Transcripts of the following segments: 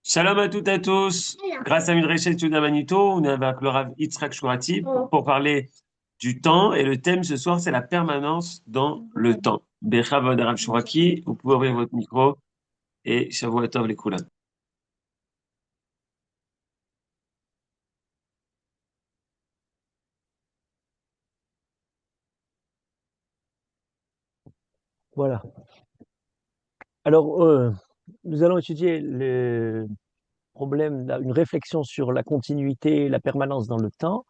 Shalom à toutes et à tous. Grâce à Midrashet Yehuda Manito, on est avec le Rav Yitzhak Shurati pour parler du temps. Et le thème ce soir, c'est la permanence dans le temps. Bechavod Rav Shuraki, vous pouvez ouvrir votre micro et Shavua Tov les Koulam. Voilà. Alors, nous allons étudier le problème, une réflexion sur la continuité et la permanence dans le temps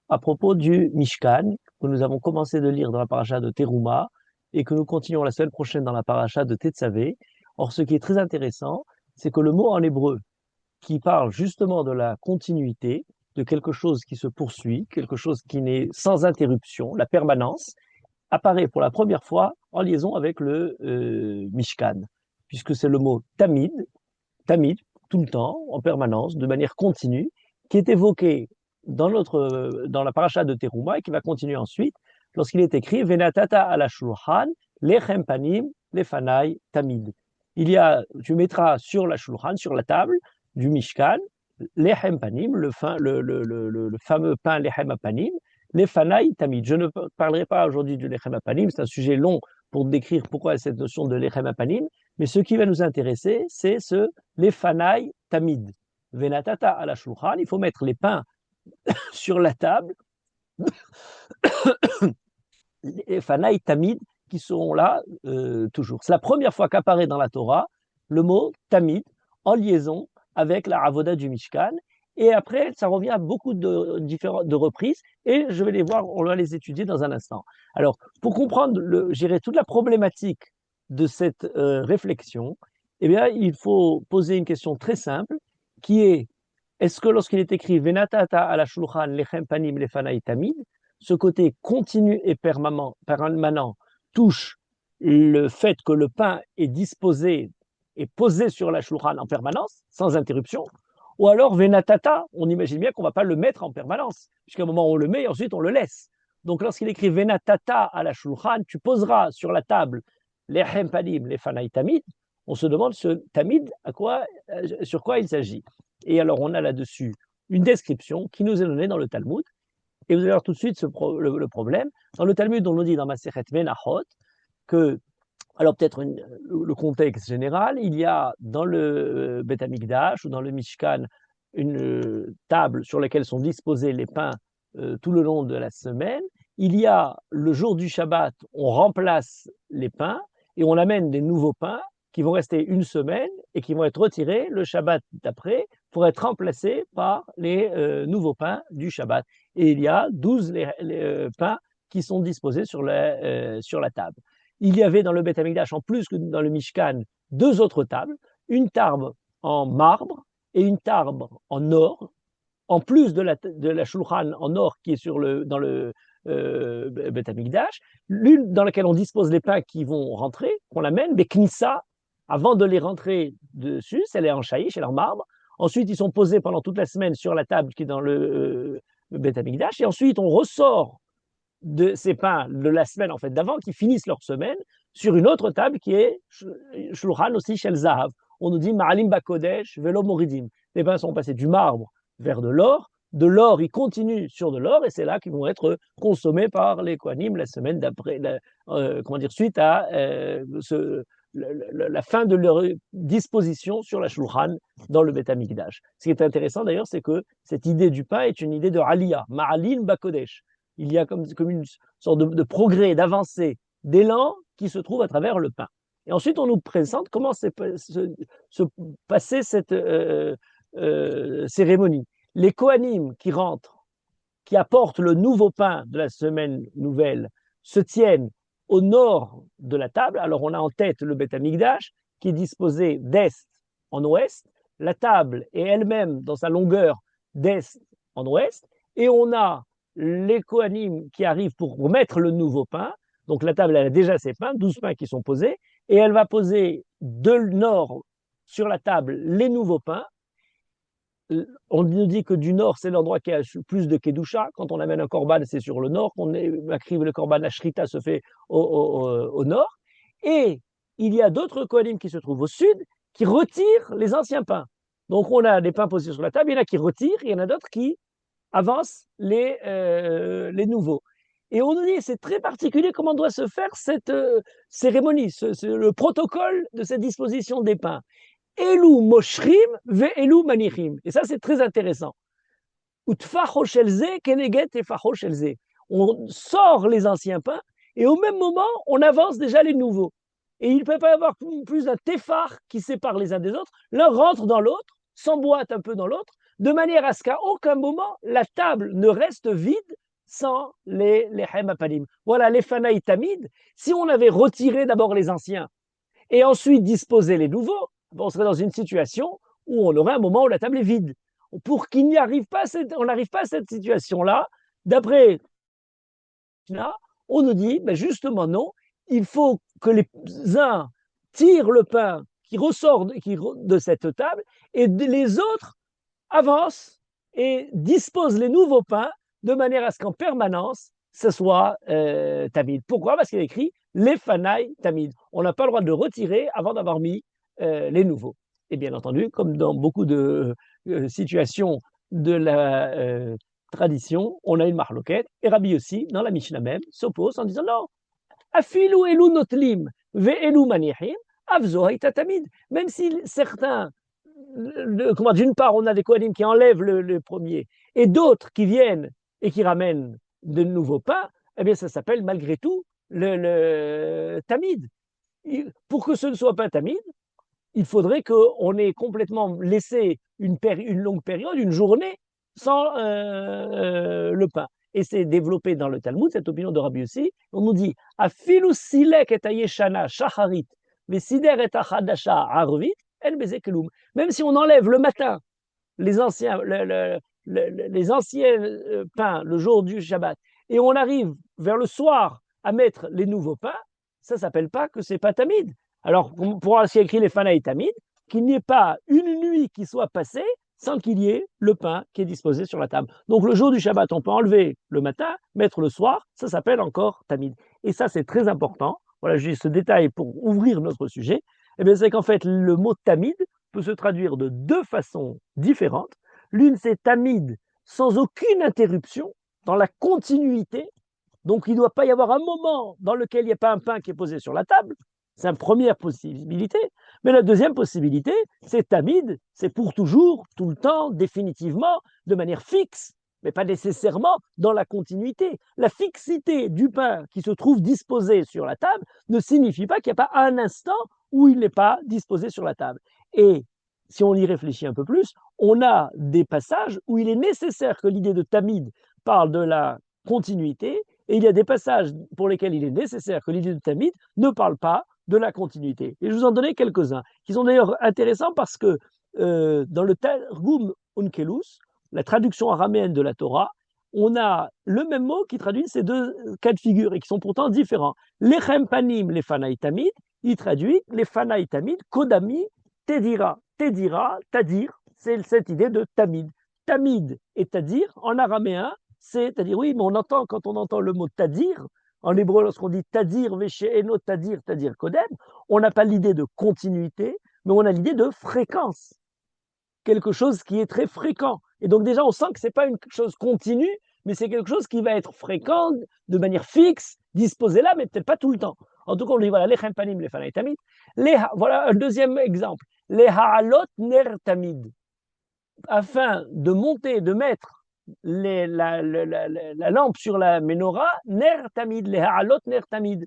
à propos du Mishkan, que nous avons commencé de lire dans la paracha de Teruma et que nous continuons la semaine prochaine dans la paracha de Tetzavé. Or, ce qui est très intéressant, c'est que le mot en hébreu qui parle justement de la continuité, de quelque chose qui se poursuit, quelque chose qui n'est sans interruption, la permanence, apparaît pour la première fois en liaison avec le Mishkan, puisque c'est le mot tamid, tamid, tout le temps, en permanence, de manière continue, qui est évoqué dans la paracha de Teruma et qui va continuer ensuite lorsqu'il est écrit Venatata ala shulchan lechem panim lefanai tamid. Tu mettras sur la shulchan, sur la table du Mishkan, lechem panim, le fameux pain lechem panim, lefanai tamid. Je ne parlerai pas aujourd'hui du lechem panim, c'est un sujet long pour décrire pourquoi cette notion de lechem panim, mais ce qui va nous intéresser, c'est ce lefanai tamid. Venatata ala shulchan, il faut mettre les pains sur la table, les fanaï tamid qui seront là toujours. C'est la première fois qu'apparaît dans la Torah le mot tamid en liaison avec la avoda du Mishkan. Et après, ça revient à beaucoup de reprises, et je vais les voir, on va les étudier dans un instant. Alors, pour comprendre, toute la problématique de cette réflexion, eh bien, il faut poser une question très simple, qui est-ce que lorsqu'il est écrit Venatata ala shulchan lechem panim lefanai tamid, ce côté continu et permanent touche le fait que le pain est disposé et posé sur la shulchan en permanence, sans interruption, ou alors venatata, on imagine bien qu'on ne va pas le mettre en permanence, puisqu'à un moment on le met et ensuite on le laisse. Donc lorsqu'il écrit venatata à la shulchan, tu poseras sur la table les panim, les fanai tamid, on se demande ce tamid sur quoi il s'agit. Et alors on a là-dessus une description qui nous est donnée dans le Talmud, et vous allez voir tout de suite le problème. Dans le Talmud, on nous dit dans Masechet Menachot que, alors peut-être le contexte général, il y a dans le Beth Amikdash ou dans le Mishkan une table sur laquelle sont disposés les pains tout le long de la semaine. Il y a le jour du Shabbat, on remplace les pains et on amène des nouveaux pains qui vont rester une semaine et qui vont être retirés le Shabbat d'après pour être remplacés par les nouveaux pains du Shabbat. Et il y a 12 pains qui sont disposés sur la table. Il y avait dans le Beth Amikdash, en plus que dans le Mishkan, deux autres tables, une table en marbre et une table en or, en plus de la shulchan en or qui est dans le Beth Amikdash, l'une dans laquelle on dispose les pains qui vont rentrer, qu'on amène, mais knissa, avant de les rentrer dessus, elle est en chaïch, elle est en marbre. Ensuite, ils sont posés pendant toute la semaine sur la table qui est dans le Beth Amikdash, et ensuite on ressort de ces pains de la semaine en fait d'avant qui finissent leur semaine sur une autre table qui est Shulchan aussi Shel Zahav. On nous dit Ma'alim Bakodesh Velo Moridim. Les pains sont passés du marbre vers de l'or ils continuent sur de l'or et c'est là qu'ils vont être consommés par les Kohanim la semaine d'après, suite à la fin de leur disposition sur la Shulchan dans le Beth Amikdash. Ce qui est intéressant d'ailleurs, c'est que cette idée du pain est une idée de Aliyah, Ma'alim Bakodesh. Il y a comme une sorte de progrès, d'avancée, d'élan qui se trouve à travers le pain. Et ensuite, on nous présente comment se passer cette cérémonie. Les Kohanim qui rentrent, qui apportent le nouveau pain de la semaine nouvelle, se tiennent au nord de la table. Alors, on a en tête le Beth Amikdash qui est disposé d'est en ouest. La table est elle-même dans sa longueur d'est en ouest. Et on a les Kohanim qui arrivent pour mettre le nouveau pain. Donc la table, elle a déjà ses pains, 12 pains qui sont posés, et elle va poser de nord sur la table les nouveaux pains. On nous dit que du nord, c'est l'endroit qui a plus de Kedusha. Quand on amène un korban, c'est sur le nord. Quand on écrive le korban, la shrita se fait au nord. Et il y a d'autres Kohanim qui se trouvent au sud, qui retirent les anciens pains. Donc, on a des pains posés sur la table, il y en a qui retirent, il y en a d'autres qui avancent les nouveaux. Et on nous dit, c'est très particulier comment doit se faire cette cérémonie, le protocole de cette disposition des pains. Elou moshrim ve elou manichim. Et ça, c'est très intéressant. On sort les anciens pains et au même moment, on avance déjà les nouveaux. Et il ne peut pas y avoir plus d'un téphar qui sépare les uns des autres. L'un rentre dans l'autre, s'emboîte un peu dans l'autre, de manière à ce qu'à aucun moment, la table ne reste vide sans les hemapanim. Voilà, les fanaï tamid. Si on avait retiré d'abord les anciens et ensuite disposé les nouveaux, on serait dans une situation où on aurait un moment où la table est vide. Pour qu'il n'y arrive pas, on n'arrive pas à cette situation-là, d'après là, on nous dit, ben justement non, il faut que les uns tirent le pain qui ressort de cette table et les autres avancent et disposent les nouveaux pains de manière à ce qu'en permanence, ce soit tamid. Pourquoi? Parce qu'il est écrit les fanaï tamid. On n'a pas le droit de le retirer avant d'avoir mis les nouveaux. Et bien entendu, comme dans beaucoup de situations de la tradition, on a une marloquette. Et Rabbi aussi, dans la Mishnah même, s'oppose en disant non, afilu elu notlim ve elu manihim, avzo haïta tamid. Même si certains, d'une part, on a des Kohanim qui enlèvent le premier, et d'autres qui viennent et qui ramènent de nouveaux pains, eh bien ça s'appelle malgré tout le tamid. Pour que ce ne soit pas tamid, il faudrait qu'on ait complètement laissé une longue période, une journée, sans le pain. Et c'est développé dans le Talmud, cette opinion de Rabbi Yossi. On nous dit Afilu silek et ayeshana shacharit, vesider et achadasha arvit, el bezekelum. Même si on enlève le matin les anciens, les anciens pains le jour du Shabbat, et on arrive vers le soir à mettre les nouveaux pains, ça ne s'appelle pas que c'est pas tamid. Alors, pour ainsi écrit les fanaï tamid, qu'il n'y ait pas une nuit qui soit passée sans qu'il y ait le pain qui est disposé sur la table. Donc, le jour du Shabbat, on peut enlever le matin, mettre le soir, ça s'appelle encore tamid. Et ça, c'est très important. Voilà, j'ai ce détail pour ouvrir notre sujet. Eh bien, c'est qu'en fait, le mot tamid peut se traduire de deux façons différentes. L'une, c'est tamid, sans aucune interruption, dans la continuité. Donc, il ne doit pas y avoir un moment dans lequel il n'y a pas un pain qui est posé sur la table. C'est une première possibilité. Mais la deuxième possibilité, c'est tamid, c'est pour toujours, tout le temps, définitivement, de manière fixe, mais pas nécessairement dans la continuité. La fixité du pain qui se trouve disposé sur la table ne signifie pas qu'il n'y a pas un instant où il n'est pas disposé sur la table. Et si on y réfléchit un peu plus, on a des passages où il est nécessaire que l'idée de tamid parle de la continuité, et il y a des passages pour lesquels il est nécessaire que l'idée de tamid ne parle pas de la continuité. Et je vous en donner quelques-uns, qui sont d'ailleurs intéressants parce que dans le Targum Onkelos, la traduction araméenne de la Torah, on a le même mot qui traduit ces deux cas de figure et qui sont pourtant différents. Lechem panim lefanaï tamid, il traduit lefanaï tamid, kodami, tedira. Tedira, tadir, c'est cette idée de tamid. Tamid et tadir, en araméen, c'est-à-dire, oui, mais on entend, quand on entend le mot tadir, en hébreu, lorsqu'on dit tadir, veshéeno, tadir, tadir, kodem, on n'a pas l'idée de continuité, mais on a l'idée de fréquence. Quelque chose qui est très fréquent. Et donc, déjà, on sent que ce n'est pas une chose continue, mais c'est quelque chose qui va être fréquent, de manière fixe, disposé là, mais peut-être pas tout le temps. En tout cas, on dit, voilà, les chempanim, les fanaï tamid. Voilà un deuxième exemple. Les ha'alot ner tamid. Afin de monter, de mettre la lampe sur la menorah, ner tamid, les ha'alot ner tamid.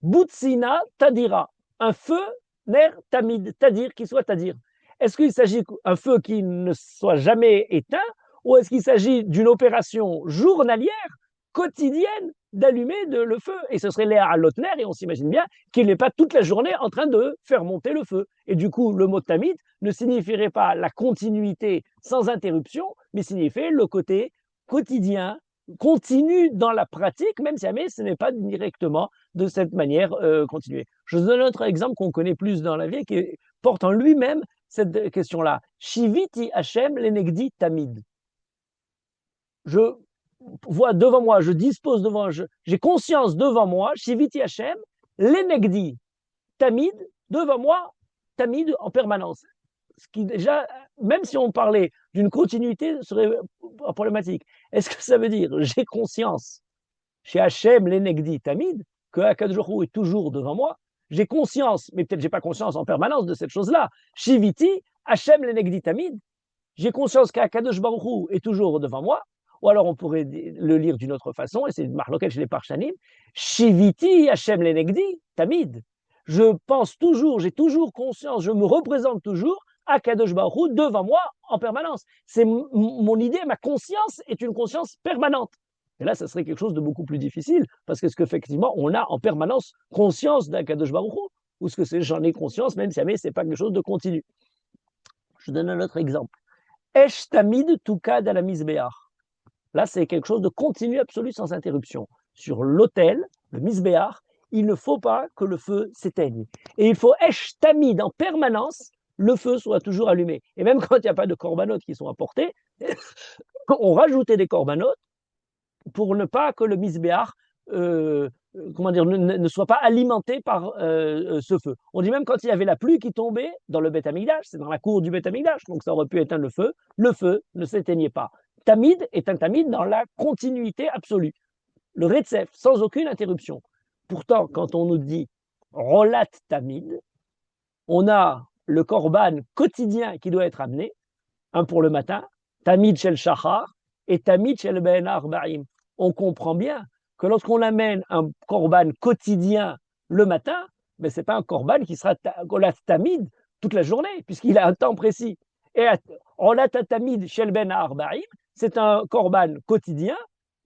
Boutsina tadira, un feu ner tamid, tadir, qui soit tadir. Est-ce qu'il s'agit d'un feu qui ne soit jamais éteint ou est-ce qu'il s'agit d'une opération journalière, quotidienne, d'allumer le feu? Et ce serait Léa à l'otner, et on s'imagine bien qu'il n'est pas toute la journée en train de faire monter le feu. Et du coup, le mot tamid ne signifierait pas la continuité sans interruption, mais signifierait le côté quotidien, continu dans la pratique, même si jamais ce n'est pas directement de cette manière continuée. Je vous donne un autre exemple qu'on connaît plus dans la vie, qui porte en lui-même cette question-là. Shiviti Hashem lenegdi tamid. Je vois devant moi, je dispose devant, j'ai conscience devant moi, Shiviti Hashem lenegdi tamid, devant moi, tamid en permanence. ce qui déjà, même si on parlait d'une continuité, serait problématique. Est-ce que ça veut dire j'ai conscience chez Hachem l'Enegdi Tamid que Akadosh Baruch Hu est toujours devant moi? J'ai conscience, mais peut-être j'ai pas conscience en permanence de cette chose-là. Shiviti Hachem l'Enegdi Tamid. J'ai conscience qu'Akadosh Baruch Hu est toujours devant moi. Ou alors on pourrait le lire d'une autre façon, et c'est Marloket chez les Parchanim. Shiviti Hachem l'Enegdi Tamid. Je pense toujours, j'ai toujours conscience, je me représente toujours Akadosh Baruch Hu devant moi en permanence. C'est mon idée, ma conscience est une conscience permanente. Et là, ça serait quelque chose de beaucoup plus difficile, parce qu'effectivement, on a en permanence conscience d'Akadosh Baruch Hu, ou ce que c'est, j'en ai conscience, même si jamais c'est pas quelque chose de continu. Je donne un autre exemple. Esh tamid tukad à la misbéach. Là, c'est quelque chose de continu, absolu, sans interruption. Sur l'autel, le misbéach, il ne faut pas que le feu s'éteigne. Et il faut esh tamid en permanence, le feu soit toujours allumé. Et même quand il n'y a pas de corbanotes qui sont apportés, on rajoutait des corbanotes pour ne pas que le misbéach ne soit pas alimenté par ce feu. On dit même quand il y avait la pluie qui tombait dans le Beth Amikdash, c'est dans la cour du Beth Amikdash, donc ça aurait pu éteindre le feu ne s'éteignait pas. Tamid est un tamid dans la continuité absolue. Le Retsef, sans aucune interruption. Pourtant, quand on nous dit Rolat Tamid, on a le korban quotidien qui doit être amené, un pour le matin, Tamid Shel Shachar et Tamid Shel Ben Arba'im. On comprend bien que lorsqu'on amène un korban quotidien le matin, mais ce n'est pas un korban qui sera Rolat Tamid toute la journée, puisqu'il a un temps précis. Et Rolat Tamid Shel Ben Arba'im, c'est un korban quotidien,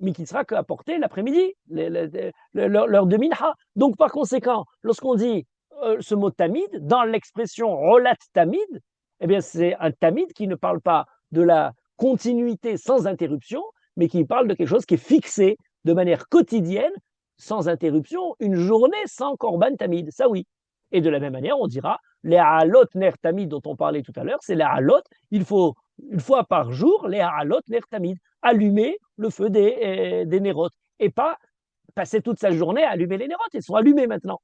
mais qui sera apporté l'après-midi, l'heure de minha. Donc, par conséquent, lorsqu'on dit ce mot tamid, dans l'expression rolat tamid, eh bien, c'est un tamid qui ne parle pas de la continuité sans interruption, mais qui parle de quelque chose qui est fixé de manière quotidienne, sans interruption, une journée sans korban tamid, ça oui. Et de la même manière, on dira, les halot ner tamid dont on parlait tout à l'heure, c'est les halot, il faut une fois par jour, les halot ner tamid, allumer le feu des nérotes, et pas passer toute sa journée à allumer les nérotes, ils sont allumés maintenant.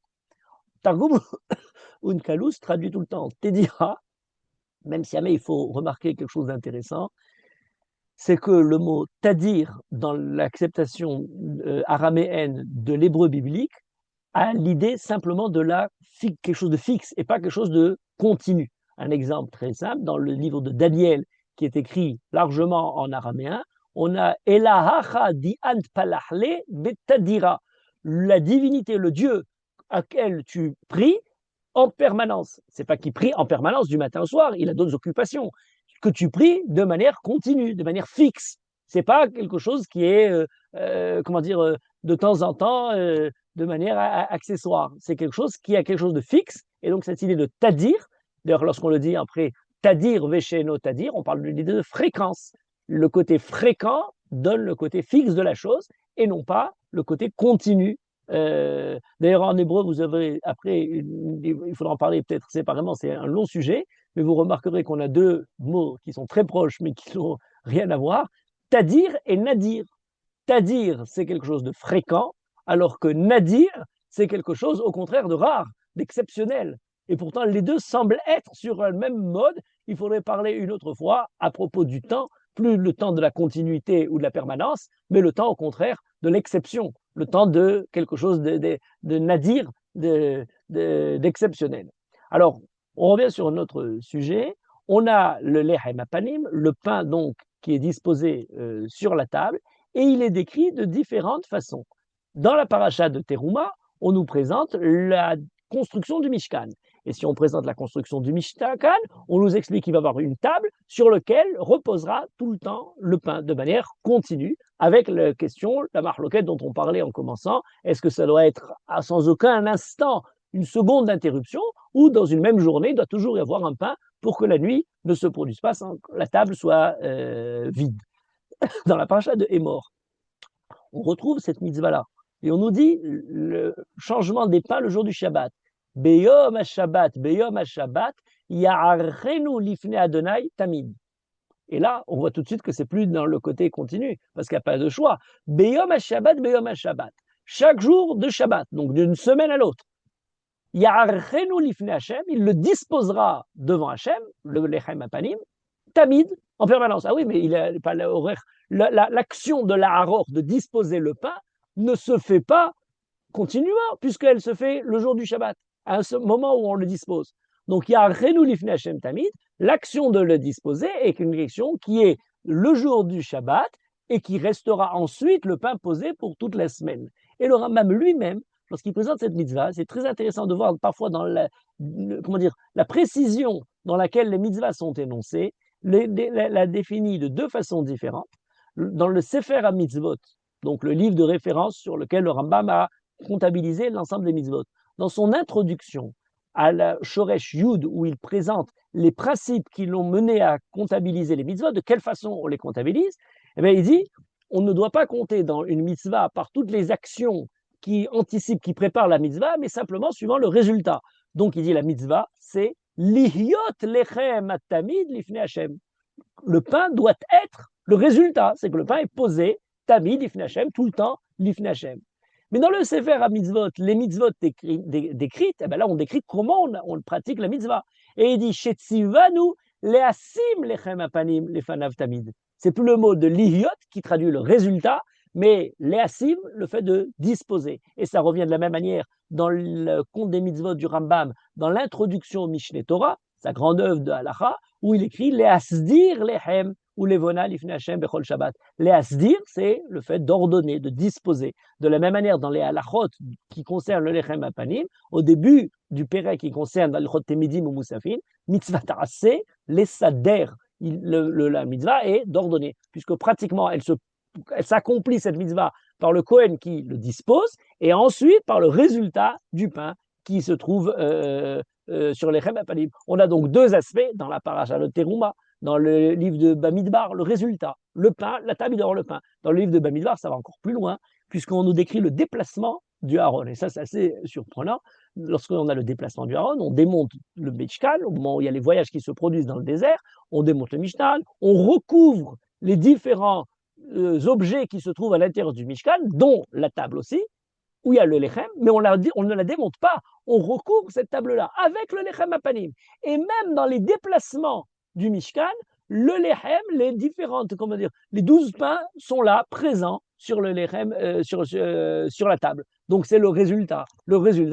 Targum Unkalus traduit tout le temps Tédira, même si jamais il faut remarquer quelque chose d'intéressant, c'est que le mot tadir dans l'acceptation araméenne de l'hébreu biblique a l'idée simplement de quelque chose de fixe et pas quelque chose de continu. Un exemple très simple, dans le livre de Daniel, qui est écrit largement en araméen, on a Elahacha di ant palahle betadira, la divinité, le Dieu à quel tu pries en permanence. C'est pas qu'il prie en permanence du matin au soir, il a d'autres occupations. Que tu pries de manière continue, de manière fixe. C'est pas quelque chose qui est, de temps en temps, de manière accessoire. C'est quelque chose qui a quelque chose de fixe. Et donc cette idée de tadir, d'ailleurs lorsqu'on le dit après tadir vesheno tadir, on parle de l'idée de fréquence. Le côté fréquent donne le côté fixe de la chose et non pas le côté continu. D'ailleurs, en hébreu, vous avez, après, il faudra en parler peut-être séparément, c'est un long sujet, mais vous remarquerez qu'on a deux mots qui sont très proches, mais qui n'ont rien à voir, tadir et nadir. Tadir, c'est quelque chose de fréquent, alors que nadir, c'est quelque chose, au contraire, de rare, d'exceptionnel. Et pourtant, les deux semblent être sur un même mode. Il faudrait parler une autre fois à propos du temps, plus le temps de la continuité ou de la permanence, mais le temps, au contraire, de l'exception, le temps de quelque chose de nadir, d'exceptionnel. Alors, on revient sur notre sujet. On a le lechem apanim, le pain donc qui est disposé sur la table, et il est décrit de différentes façons. Dans la paracha de Teruma, on nous présente la construction du Mishkan. Et si on présente la construction du Mishkan, on nous explique qu'il va y avoir une table sur laquelle reposera tout le temps le pain de manière continue, avec la question, la marloquette dont on parlait en commençant, est-ce que ça doit être sans aucun instant une seconde d'interruption, ou dans une même journée, il doit toujours y avoir un pain pour que la nuit ne se produise pas sans que la table soit vide. Dans la paracha de Hémor, on retrouve cette mitzvah-là. Et on nous dit le changement des pains le jour du Shabbat. Beyom ha-Shabbat, ya'arenu lifne Adonai tamid. Et là, on voit tout de suite que c'est plus dans le côté continu, parce qu'il n'y a pas de choix. Beyom ha-Shabbat. Chaque jour de Shabbat, donc d'une semaine à l'autre. Ya'archenu lifnei Hashem, il le disposera devant Hashem, le lechem apanim, tamid, en permanence. Ah oui, mais il a pas l'horaire. L'action de l'Aharor, de disposer le pain, ne se fait pas continuellement, puisqu'elle se fait le jour du Shabbat, à un moment où on le dispose. Donc, il y a Renu Lifnei Hashem Tamid, l'action de le disposer est une action qui est le jour du Shabbat et qui restera ensuite le pain posé pour toute la semaine. Et le Rambam lui-même, lorsqu'il présente cette mitzvah, c'est très intéressant de voir parfois dans la précision dans laquelle les mitzvahs sont énoncées, la définit de deux façons différentes. Dans le Sefer HaMitzvot, donc le livre de référence sur lequel le Rambam a comptabilisé l'ensemble des mitzvot, dans son introduction à la Shoresh Yud, où il présente les principes qui l'ont mené à comptabiliser les mitzvot, de quelle façon on les comptabilise, eh bien, il dit on ne doit pas compter dans une mitzvah par toutes les actions qui anticipent, qui préparent la mitzvah, mais simplement suivant le résultat. Donc il dit la mitzvah, c'est lihyot lechem at-tamid lifnei Hashem. Le pain doit être le résultat, c'est que le pain est posé tamid lifnei Hashem, tout le temps lifnei Hashem. Mais dans le Sefer HaMitzvot, les mitzvot décrites, eh ben là on décrit comment on pratique la mitzvah. Et il dit Shetzivanu leasim lechem apanim lefanav tamid. C'est plus le mot de lihyot qui traduit le résultat, mais leasim, le fait de disposer. Et ça revient de la même manière dans le compte des mitzvot du Rambam, dans l'introduction au Mishneh Torah, sa grande œuvre de Halacha, où il écrit leasdir lechem ou levona lifnei Hashem bechol Shabbat. Leasdir, c'est le fait d'ordonner, de disposer. De la même manière, dans les halachot qui concernent le lechem apanim, au début du Pérec qui concerne l'halachot temidim ou musafin, mitzvah ta'aseh, lesader, la mitzvah est d'ordonner, puisque pratiquement elle s'accomplit cette mitzvah par le Kohen qui le dispose, et ensuite par le résultat du pain qui se trouve sur les lechem apanim. On a donc deux aspects dans la paracha de Teruma, dans le livre de Bamidbar, le résultat, le pain, la table d'or, le pain. Dans le livre de Bamidbar, ça va encore plus loin, puisqu'on nous décrit le déplacement du Aaron. Et ça, c'est assez surprenant. Lorsqu'on a le déplacement du Aaron, on démonte le Mishkan, au moment où il y a les voyages qui se produisent dans le désert, on démonte le Mishkan, on recouvre les différents objets qui se trouvent à l'intérieur du Mishkan, dont la table aussi, où il y a le lechem, mais on ne la démonte pas. On recouvre cette table-là avec le lechem apanim. Et même dans les déplacements du Mishkan, le lechem, les 12 pains sont là, présents sur le lechem, sur la table. Donc c'est le résultat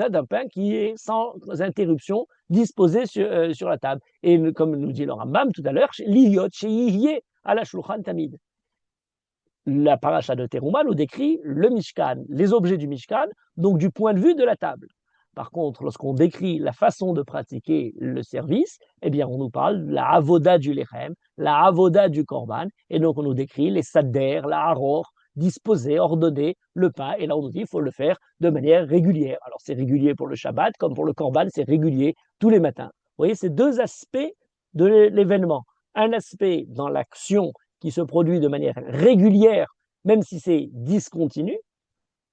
d'un pain qui est sans interruption disposé sur la table. Et comme nous dit le Rambam tout à l'heure, liyot sheyihyeh ala shulchan tamid. La paracha de Teruma nous décrit le Mishkan, les objets du Mishkan, donc du point de vue de la table. Par contre, lorsqu'on décrit la façon de pratiquer le service, eh bien, on nous parle de la avoda du lechem, la avoda du korban, et donc on nous décrit les sadder, la haror, disposer, ordonner le pain, et là on nous dit qu'il faut le faire de manière régulière. Alors c'est régulier pour le Shabbat, comme pour le korban, c'est régulier tous les matins. Vous voyez, c'est deux aspects de l'événement. Un aspect dans l'action qui se produit de manière régulière, même si c'est discontinu,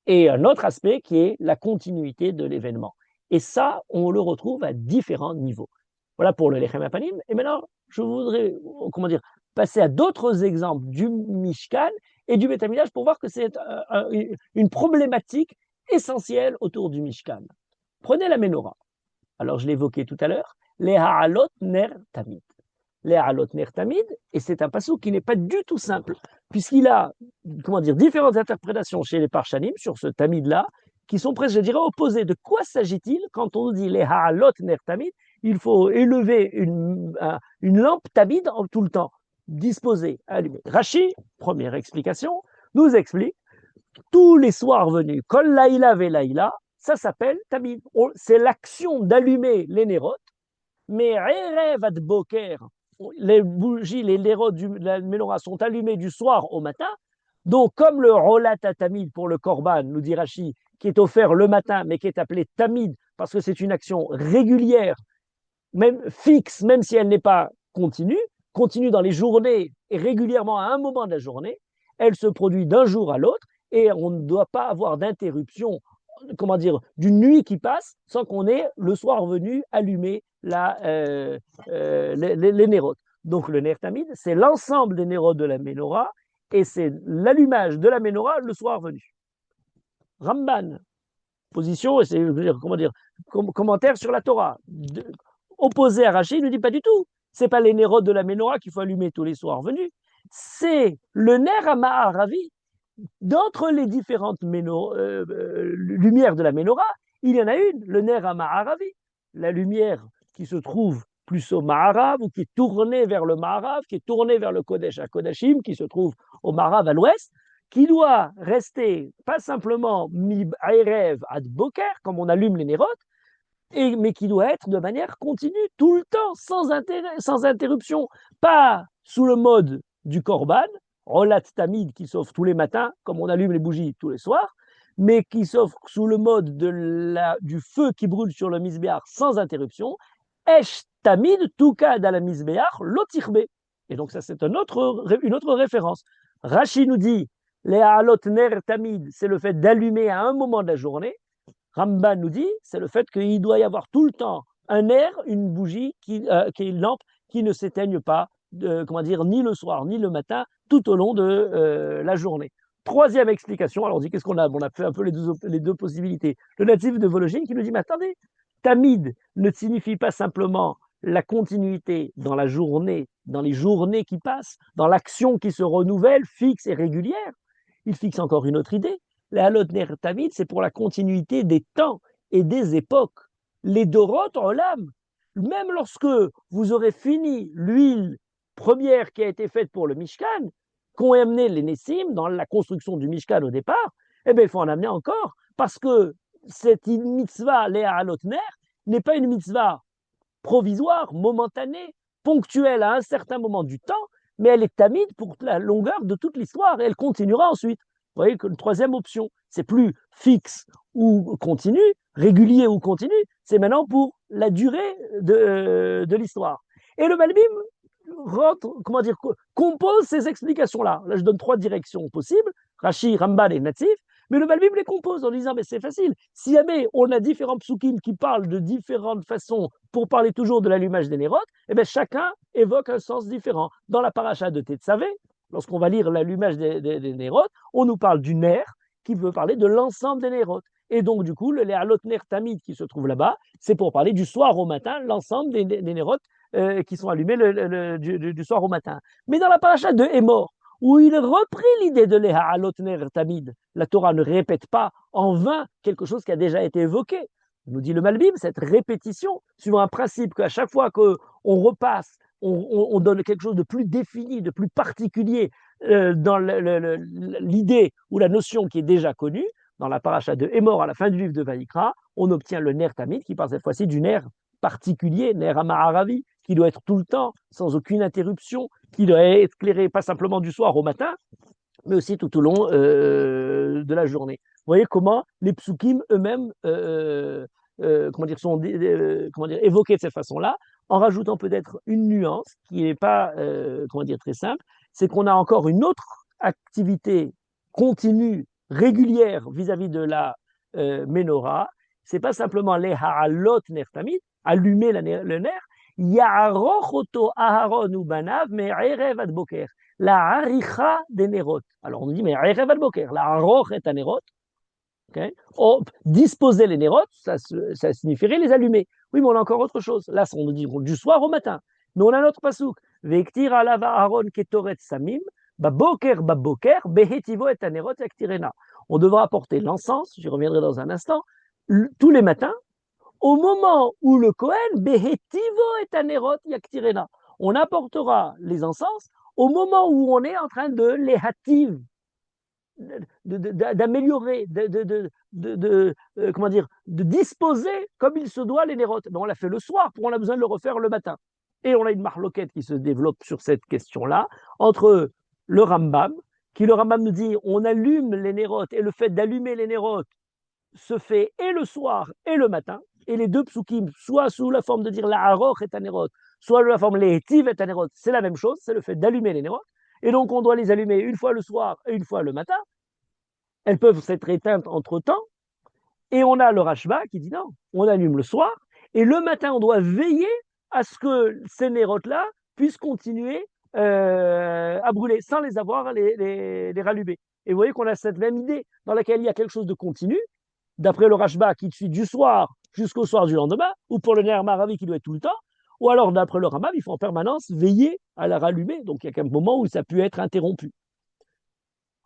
et un autre aspect qui est la continuité de l'événement. Et ça, on le retrouve à différents niveaux. Voilà pour le lechem apanim. Et maintenant, je voudrais, passer à d'autres exemples du Mishkan et du Beth Hamikdash pour voir que c'est une problématique essentielle autour du Mishkan. Prenez la menorah. Alors, je l'évoquais tout à l'heure, les ha'alot ner tamid. Les ha'alot ner tamid, et c'est un passouk qui n'est pas du tout simple, puisqu'il a, différentes interprétations chez les Parshanim sur ce tamid-là, qui sont presque, je dirais, opposées. De quoi s'agit-il quand on dit les ha'alot ner tamid? Il faut élever une lampe tamid en tout le temps, disposée, allumée. Rashi, première explication, nous explique, tous les soirs venus, kol laïla ve laïla, ça s'appelle tamid. C'est l'action d'allumer les nérotes, mais erev ad boker, les bougies, les nérotes de la menorah sont allumées du soir au matin. Donc, comme le rolat tamid pour le korban, nous dit Rashi, qui est offert le matin, mais qui est appelé tamid, parce que c'est une action régulière, même fixe, même si elle n'est pas continue dans les journées et régulièrement à un moment de la journée, elle se produit d'un jour à l'autre et on ne doit pas avoir d'interruption, d'une nuit qui passe sans qu'on ait le soir venu allumer les nérotes. Donc le ner tamid, c'est l'ensemble des nérotes de la menorah et c'est l'allumage de la menorah le soir venu. Ramban, position, et c'est, commentaire sur la Torah. Opposé à Rashi, il ne dit pas du tout. C'est pas les nérotes de la menorah qu'il faut allumer tous les soirs venus. C'est le ner à Ma'aravi. D'entre les différentes lumières de la menorah, il y en a une, le ner à Ma'aravi, la lumière qui se trouve plus au Ma'arav, ou qui est tournée vers le Ma'arav, qui est tournée vers le Kodesh à Kodashim, qui se trouve au Ma'arav à l'ouest, qui doit rester pas simplement mi-erev ad boker, comme on allume les nérotes, mais qui doit être de manière continue, tout le temps, sans interruption, pas sous le mode du korban, rolat tamid qui s'offre tous les matins, comme on allume les bougies tous les soirs, mais qui s'offre sous le mode du feu qui brûle sur le misbéach sans interruption, esh tamid tukad à la misbéach lotirbe. Et donc ça c'est une autre référence. Rashi nous dit, les halot ner tamid, c'est le fait d'allumer à un moment de la journée. Ramban nous dit, c'est le fait qu'il doit y avoir tout le temps un air, une bougie, qui est une lampe qui ne s'éteigne pas, ni le soir ni le matin, tout au long de la journée. Troisième explication, alors on dit qu'est-ce qu'on a? On a fait un peu les deux possibilités. Le natif de Vologine qui nous dit, mais attendez, tamid ne signifie pas simplement la continuité dans la journée, dans les journées qui passent, dans l'action qui se renouvelle, fixe et régulière. Il fixe encore une autre idée. Les halot ner tamid, c'est pour la continuité des temps et des époques. Les dorot olam, même lorsque vous aurez fini l'huile première qui a été faite pour le Mishkan, qu'ont amené les Nessim dans la construction du Mishkan au départ, eh bien, il faut en amener encore, parce que cette mitzvah, les halot ner, n'est pas une mitzvah provisoire, momentanée, ponctuelle à un certain moment du temps, mais elle est tamide pour la longueur de toute l'histoire et elle continuera ensuite. Vous voyez que la troisième option, c'est plus fixe ou continu, régulier ou continu, c'est maintenant pour la durée de l'histoire. Et le Malbim compose ces explications-là. Là, je donne trois directions possibles, Rashi, Ramban et Natif, mais le Malbim les compose en disant, mais c'est facile, si jamais on a différents psukim qui parlent de différentes façons pour parler toujours de l'allumage des nérotes, eh bien chacun évoque un sens différent. Dans la paracha de Tetzavé, lorsqu'on va lire l'allumage des nérotes, on nous parle du ner qui veut parler de l'ensemble des nérotes. Et donc, du coup, le Léalot Ner Tamid qui se trouve là-bas, c'est pour parler du soir au matin, l'ensemble des nérotes qui sont allumés du soir au matin. Mais dans la paracha de Hémor, où il reprit l'idée de Léalot Ner Tamid, la Torah ne répète pas en vain quelque chose qui a déjà été évoqué. Nous dit le Malbim, cette répétition, suivant un principe qu'à chaque fois qu'on repasse, on donne quelque chose de plus défini, de plus particulier dans l'idée ou la notion qui est déjà connue. Dans la paracha de Hémor, à la fin du livre de Vaïkra, on obtient le ner tamid qui parle cette fois-ci du ner particulier, ner Amaharavi, qui doit être tout le temps, sans aucune interruption, qui doit être éclairé pas simplement du soir au matin, mais aussi tout au long de la journée. Vous voyez comment les psukim eux-mêmes sont évoqués de cette façon-là, en rajoutant peut-être une nuance qui n'est pas très simple, c'est qu'on a encore une autre activité continue, régulière vis-à-vis de la menorah. C'est pas simplement les ha'alot ner tamid, allumer le ner, ya'aroch oto aharon u banav me'erev ad boker. La haricha des nérotes. Alors on nous dit, mais erev ad boker, la haroch est un nérote. Okay. Disposer les nérotes, ça signifierait les allumer. Oui, mais on a encore autre chose. Là, on nous dit du soir au matin. Mais on a notre pasouk. Vektir alava aron ketoret samim, baboker, behetivo et anerot yaktirena. On devra apporter l'encens, j'y reviendrai dans un instant, tous les matins, au moment où le Kohen, behetivo et anerot yaktirena. On apportera les encens au moment où on est en train de les hâtive, d'améliorer, de disposer comme il se doit les nérotes. Mais on l'a fait le soir, pour on a besoin de le refaire le matin. Et on a une marloquette qui se développe sur cette question-là, entre le Rambam, qui le Rambam nous dit, on allume les nérotes, et le fait d'allumer les nérotes se fait et le soir et le matin, et les deux psukim, soit sous la forme de dire la haroch est un nérote, soit sous la forme les hétiv est un nérote, c'est la même chose, c'est le fait d'allumer les nérotes, et donc on doit les allumer une fois le soir et une fois le matin. Elles peuvent s'être éteintes entre-temps, et on a le Rashba qui dit non, on allume le soir, et le matin on doit veiller à ce que ces nérotes-là puissent continuer à brûler, sans les avoir les rallumer. Et vous voyez qu'on a cette même idée dans laquelle il y a quelque chose de continu, d'après le Rashba qui suit du soir jusqu'au soir du lendemain, ou pour le nerf maravi qui doit être tout le temps, ou alors d'après le Rambam, il faut en permanence veiller à la rallumer, donc il y a un moment où ça peut être interrompu.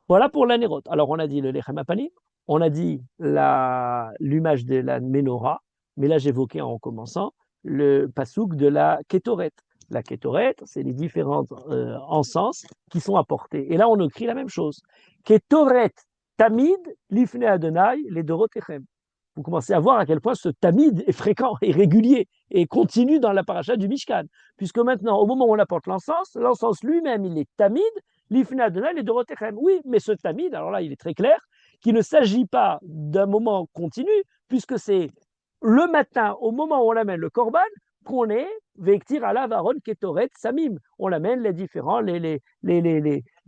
Voilà pour la nérote. Alors on a dit le lechem apanim, on a dit l'image de la menorah, mais là j'évoquais en commençant le pasouk de la kétoret. La kétoret, c'est les différents encens qui sont apportés. Et là on écrit la même chose. Kétoret tamid lifne Adonai les dorotechem. Vous commencez à voir à quel point ce tamid est fréquent et régulier et continue dans la paracha du Mishkan. Puisque maintenant, au moment où on apporte l'encens lui-même, il est tamid, l'ifna Adonai les dorotechem. Oui, mais ce tamid, alors là, il est très clair, qu'il ne s'agit pas d'un moment continu, puisque c'est le matin, au moment où on amène le korban, qu'on est vectir à la varon ketoret samim. On amène les différents, les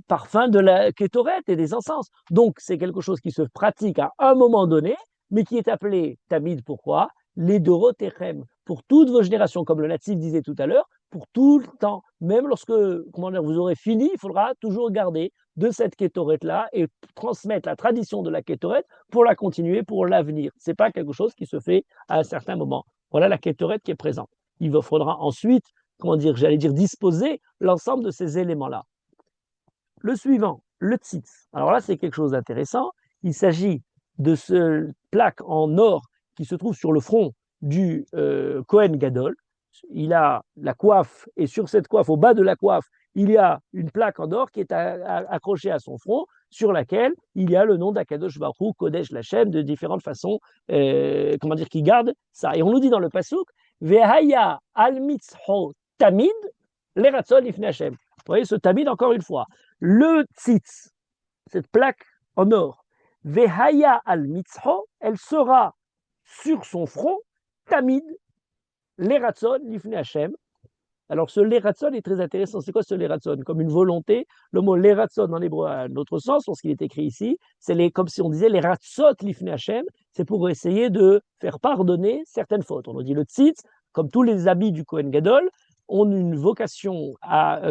parfums de la ketoret et des encens. Donc, c'est quelque chose qui se pratique à un moment donné, mais qui est appelé tamid. Pourquoi? Les dorotechem, pour toutes vos générations, comme le natif disait tout à l'heure, pour tout le temps. Même lorsque comment dire, vous aurez fini, il faudra toujours garder de cette kétorette-là et transmettre la tradition de la kétorette pour la continuer pour l'avenir. Ce n'est pas quelque chose qui se fait à un certain moment. Voilà la kétorette qui est présente. Il vous faudra ensuite, comment dire, j'allais dire, disposer l'ensemble de ces éléments-là. Le suivant, le tzitz. Alors là, c'est quelque chose d'intéressant. Il s'agit de ce plaque en or qui se trouve sur le front du Kohen Gadol. Il a la coiffe, et sur cette coiffe, au bas de la coiffe, il y a une plaque en or qui est accrochée à son front, sur laquelle il y a le nom d'Akadosh Baruch Hu, Kodesh Lachem, de différentes façons, comment dire, qui garde ça. Et on nous dit dans le pasuk, Vehaya al mitzho tamid leratzon ifne Hashem. Vous voyez ce tamid encore une fois. Le tzitz, cette plaque en or, Vehaya al mitzho, elle sera sur son front, tamid, l'Eratson, l'Ifne Hashem. Alors ce l'Eratson est très intéressant. C'est quoi ce l'Eratson? Comme une volonté. Le mot l'Eratson en hébreu a un autre sens, lorsqu'il est écrit ici. C'est comme si on disait l'Eratzot, l'Ifne Hashem. C'est pour essayer de faire pardonner certaines fautes. On nous dit le tzitz, comme tous les habits du Kohen Gadol, ont une vocation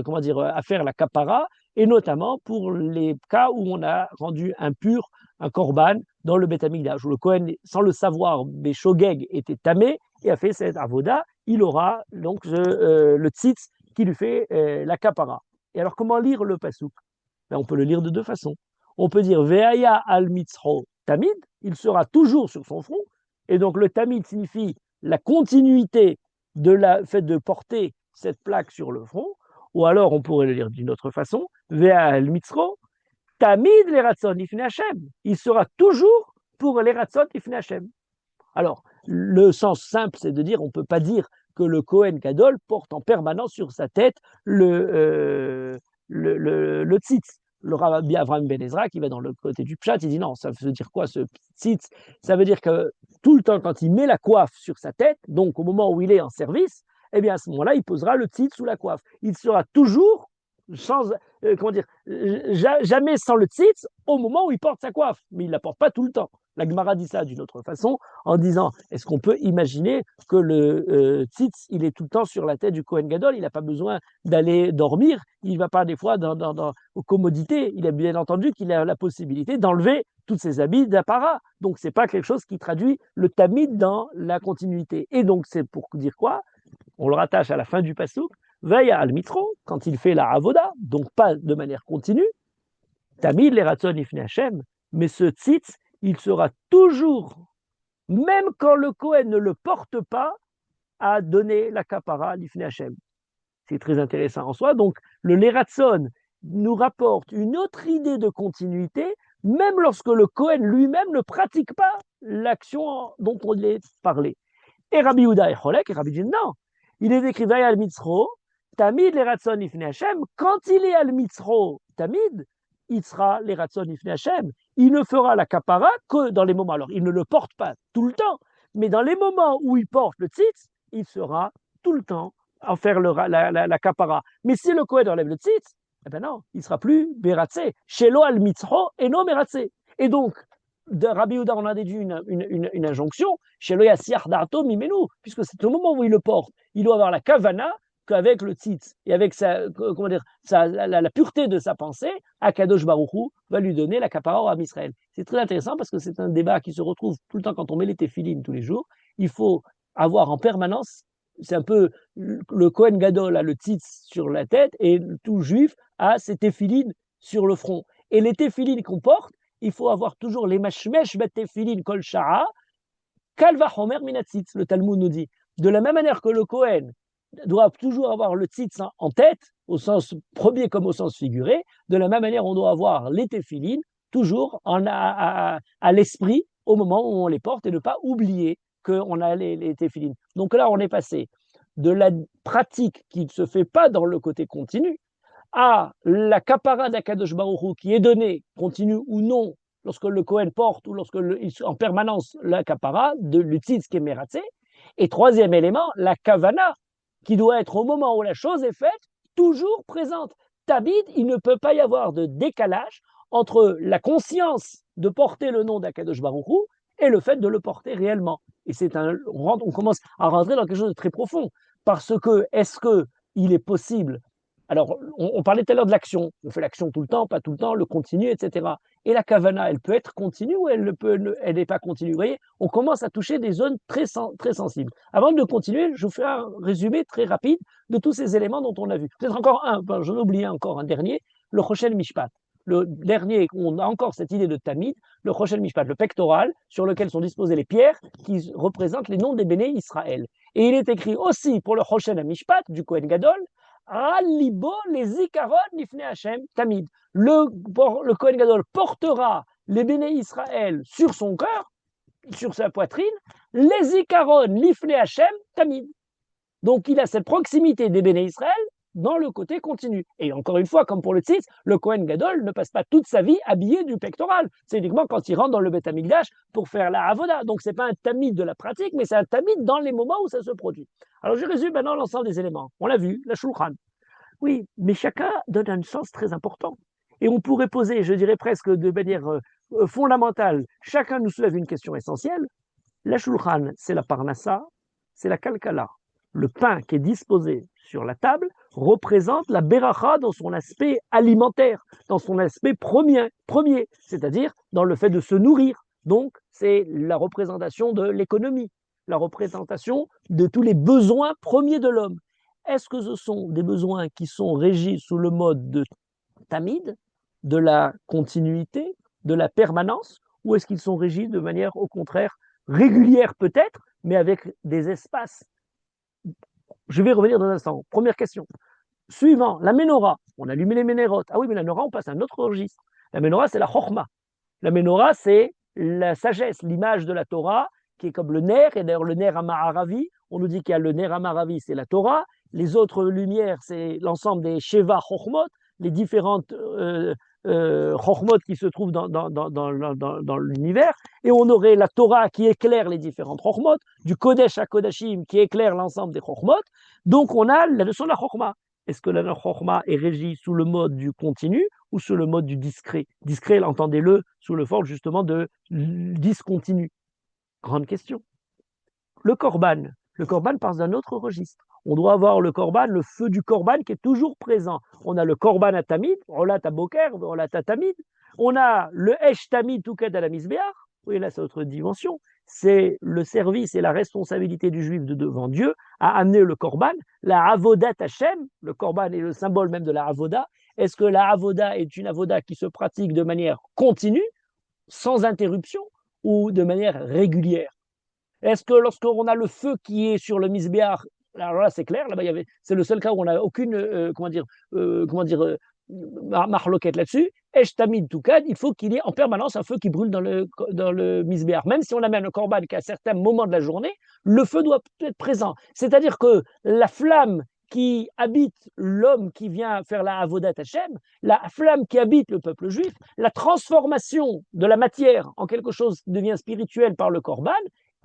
comment dire, à faire la kapara, et notamment pour les cas où on a rendu impur un korban dans le Beth Amikdash, où le Kohen, sans le savoir, Béchogeg était tamé et a fait cette avoda, il aura donc le tzitz qui lui fait la kapara. Et alors, comment lire le pasuk? Ben, on peut le lire de deux façons. On peut dire Veaya al mitzro tamid, il sera toujours sur son front, et donc le tamid signifie la continuité de la fait de porter cette plaque sur le front, ou alors on pourrait le lire d'une autre façon, Veaya al mitzro tamid l'Eratson ifne Hashem. Il sera toujours pour l'Eratson ifne Hashem. Alors, le sens simple, c'est de dire, on ne peut pas dire que le Kohen Gadol porte en permanence sur sa tête le tzitz. Le Rabbi Avraham Ben Ezra, qui va dans le côté du pshat, il dit non, ça veut dire quoi ce tzitz? Ça veut dire que tout le temps, quand il met la coiffe sur sa tête, donc au moment où il est en service, eh bien à ce moment-là, il posera le tzitz sous la coiffe. Il sera toujours sans, comment dire, jamais sans le tzitz au moment où il porte sa coiffe, mais il ne la porte pas tout le temps. La Gemara dit ça d'une autre façon, en disant, est-ce qu'on peut imaginer que le tzitz, il est tout le temps sur la tête du Kohen Gadol, il n'a pas besoin d'aller dormir, il ne va pas des fois aux commodités, il a bien entendu qu'il a la possibilité d'enlever tous ses habits d'apparat. Donc, ce n'est pas quelque chose qui traduit le tamid dans la continuité. Et donc, c'est pour dire quoi? On le rattache à la fin du pasuk, Vaya al mitro, quand il fait la avoda, donc pas de manière continue, tamid l'Eratson ifne Hashem, mais ce tzitz, il sera toujours, même quand le Kohen ne le porte pas, à donner la kapara l'ifne Hashem. C'est très intéressant en soi. Donc, le Leratson nous rapporte une autre idée de continuité, même lorsque le Kohen lui-même ne pratique pas l'action dont on lui a parlé. Et Rabbi Yehuda et Cholek, et Rabbi dit non, il est écrit Vaya al mitzro, tamid l'Eratson ifne Hashem, quand il est al mitzro, tamid, il sera l'Eratson ifne Hashem. Il ne fera la kapara que dans les moments, alors il ne le porte pas tout le temps, mais dans les moments où il porte le tzitz, il sera tout le temps à faire la kapara. Mais si le Kohen enlève le tzitz, eh ben non, il sera plus beratze. Shelo al mitzro et non beratze. Et donc, de Rabbi Yehuda, on a déduit une injonction, Shelo yasiach da'ato mimenu, puisque c'est au moment où il le porte, il doit avoir la kavana qu'avec le tzitz et avec comment dire, la pureté de sa pensée, Akadosh Baruch Hu va lui donner la kapara à Israël. C'est très intéressant parce que c'est un débat qui se retrouve tout le temps quand on met les téphilines tous les jours. Il faut avoir en permanence, c'est un peu le Kohen Gadol a le tzitz sur la tête et tout juif a ses téphilines sur le front. Et les téphilines qu'on porte, il faut avoir toujours les mashmesh bet téphilines kol shara, kalva homer minatzitz, le Talmud nous dit. De la même manière que le Kohen doit toujours avoir le tzitz en tête, au sens premier comme au sens figuré, de la même manière on doit avoir les téphilines toujours à l'esprit au moment où on les porte et ne pas oublier qu'on a les téphilines. Donc là, on est passé de la pratique qui ne se fait pas dans le côté continu à la kapara d'Akadosh Baruch Hu qui est donnée, continue ou non, lorsque le Kohen porte ou lorsque en permanence la kapara de l'utzitz qui est meratzé. Et troisième élément, la kavana qui doit être au moment où la chose est faite, toujours présente. Tabid, il ne peut pas y avoir de décalage entre la conscience de porter le nom d'Akadosh Baruch Hu et le fait de le porter réellement. Et on commence à rentrer dans quelque chose de très profond. Parce que, est-ce qu'il est possible alors, on parlait tout à l'heure de l'action. On fait l'action tout le temps, pas tout le temps, le continu, etc. Et la kavana, elle peut être continue ou elle n'est pas continue. Vous voyez, on commence à toucher des zones très sensibles. Avant de continuer, je vous fais un résumé très rapide de tous ces éléments dont on a vu. Peut-être encore j'en ai oublié encore un dernier, le Rochel Mishpat. Le dernier, on a encore cette idée de Tamid, le Rochel Mishpat, le pectoral, sur lequel sont disposées les pierres qui représentent les noms des béné Israël. Et il est écrit aussi pour le Rochel Mishpat du Kohen Gadol, Alibo les zikaron nifne Hashem tamid. Le Kohen Gadol portera les béné Israël sur son cœur, sur sa poitrine, les zikaron nifne Hashem tamid. Donc il a cette proximité des béné Israël dans le côté continu. Et encore une fois, comme pour le tzitz, le Kohen Gadol ne passe pas toute sa vie habillé du pectoral. C'est uniquement quand il rentre dans le Beth Amikdash pour faire la avoda. Donc c'est pas un tamid de la pratique, mais c'est un tamid dans les moments où ça se produit. Alors je résume maintenant l'ensemble des éléments. On l'a vu, la shulchan. Oui, mais chacun donne un sens très important. Et on pourrait poser, je dirais presque de manière fondamentale, chacun nous soulève une question essentielle. La shulchan, c'est la parnassa, c'est la kalkala. Le pain qui est disposé sur la table représente la beracha dans son aspect alimentaire, dans son aspect premier, c'est-à-dire dans le fait de se nourrir. Donc, c'est la représentation de l'économie, la représentation de tous les besoins premiers de l'homme. Est-ce que ce sont des besoins qui sont régis sous le mode de tamid, de la continuité, de la permanence, ou est-ce qu'ils sont régis de manière, au contraire, régulière peut-être, mais avec des espaces? Je vais revenir dans un instant. Première question. Suivant, la menorah. On allume les ménérotes. Ah oui, mais la menorah, on passe à un autre registre. La menorah, c'est la chokhma. La menorah, c'est la sagesse, l'image de la Torah, qui est comme le ner, et d'ailleurs le ner Amaravi, on nous dit qu'il y a le ner Amaravi, c'est la Torah, les autres lumières, c'est l'ensemble des Sheva Chokhmot, les différentes Chokhmot qui se trouvent dans l'univers, et on aurait la Torah qui éclaire les différentes Chokhmot, du Kodesh à Kodashim qui éclaire l'ensemble des Chokhmot, donc on a la leçon de la Chokhma. Est-ce que la Chokhma est régie sous le mode du continu ou sous le mode du discret? Discret, entendez-le, sous le forme justement de discontinu. Grande question. Le korban passe d'un autre registre. On doit avoir le korban, le feu du korban qui est toujours présent. On a le korban à tamid, rolat à boker, rolat à tamid. On a le esh tamid touket à la misbéach. Oui, là, c'est autre dimension. C'est le service et la responsabilité du juif devant Dieu à amener le korban. La avodat Hashem, le korban est le symbole même de la avoda. Est-ce que la avoda est une avoda qui se pratique de manière continue, sans interruption, ou de manière régulière? Est-ce que lorsqu'on a le feu qui est sur le misbéach, alors là c'est clair, là-bas c'est le seul cas où on n'a aucune marloquette là-dessus. Esh tamid tukad, il faut qu'il y ait en permanence un feu qui brûle dans le misbéach. Même si on amène un korban qu'à certains moments de la journée, le feu doit être présent. C'est-à-dire que la flamme qui habite l'homme qui vient faire la avodat Hashem, la flamme qui habite le peuple juif, la transformation de la matière en quelque chose qui devient spirituel par le korban,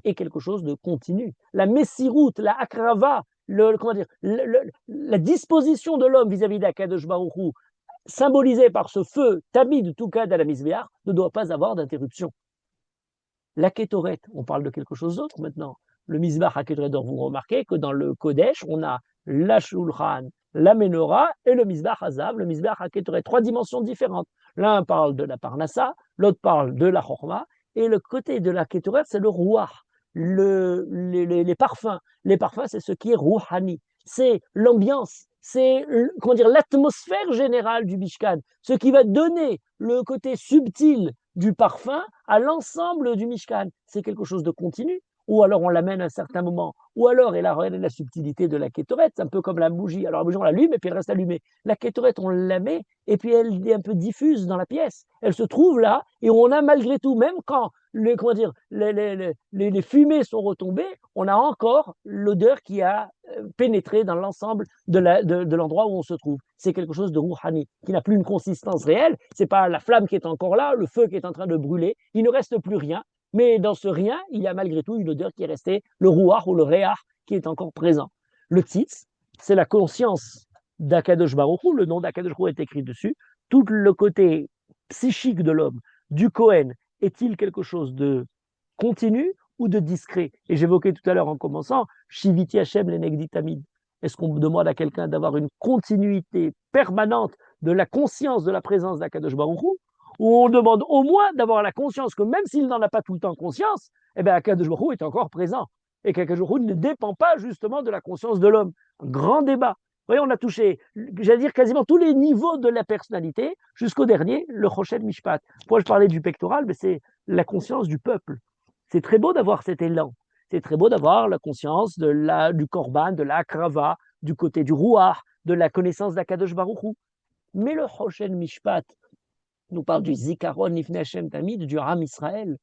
est quelque chose de continu. La messiroute, la akrava, la disposition de l'homme vis-à-vis d'Akadosh Baruch Hu, symbolisée par ce feu tamid tukad à la misbéach, ne doit pas avoir d'interruption. La kétoret, on parle de quelque chose d'autre maintenant. Le misbach à Kedredor, vous remarquez que dans le Kodesh, on a la shulchan, la menorah et le misbach hazav, le misbach haketoret. Trois dimensions différentes. L'un parle de la parnassa, l'autre parle de la chorma, et le côté de la ketoret, c'est le ruach, les parfums. Les parfums, c'est ce qui est rouhani, c'est l'ambiance, c'est comment dire, l'atmosphère générale du Mishkan, ce qui va donner le côté subtil du parfum à l'ensemble du Mishkan. C'est quelque chose de continu, ou alors on l'amène à un certain moment, ou alors, et là, regardez la subtilité de la kétorette, c'est un peu comme la bougie. Alors la bougie, on l'allume et puis elle reste allumée. La kétorette, on la met et puis elle est un peu diffuse dans la pièce. Elle se trouve là et on a malgré tout, même quand comment dire, les fumées sont retombées, on a encore l'odeur qui a pénétré dans l'ensemble de l'endroit où on se trouve. C'est quelque chose de rouhani, qui n'a plus une consistance réelle. C'est pas la flamme qui est encore là, le feu qui est en train de brûler. Il ne reste plus rien. Mais dans ce rien, il y a malgré tout une odeur qui est restée, le rouar ou le réar qui est encore présent. Le tzitz, c'est la conscience d'Akadosh Baruch Hu, le nom d'Akadosh Baruch Hu est écrit dessus. Tout le côté psychique de l'homme, du Kohen, est-il quelque chose de continu ou de discret? Et j'évoquais tout à l'heure en commençant, Shiviti Hashem lenegdi tamid. Est-ce qu'on demande à quelqu'un d'avoir une continuité permanente de la conscience de la présence d'Akadosh Baruch Hu, ou on demande au moins d'avoir la conscience que même s'il n'en a pas tout le temps conscience, eh bien Akadosh Baruch Hu est encore présent et qu'Akadosh Baruch Hu ne dépend pas justement de la conscience de l'homme. Un grand débat. Vous voyez, on a touché, j'allais dire, quasiment tous les niveaux de la personnalité jusqu'au dernier, le Choshen Mishpat. Moi, je parlais du pectoral, mais c'est la conscience du peuple. C'est très beau d'avoir cet élan. C'est très beau d'avoir la conscience du korban, de la krava, du côté du rouar, de la connaissance d'Akadosh Baruch Hu. Mais le Choshen Mishpat nous parle du Zikaron Lifnei Hashem Tamid, du Ram Israël.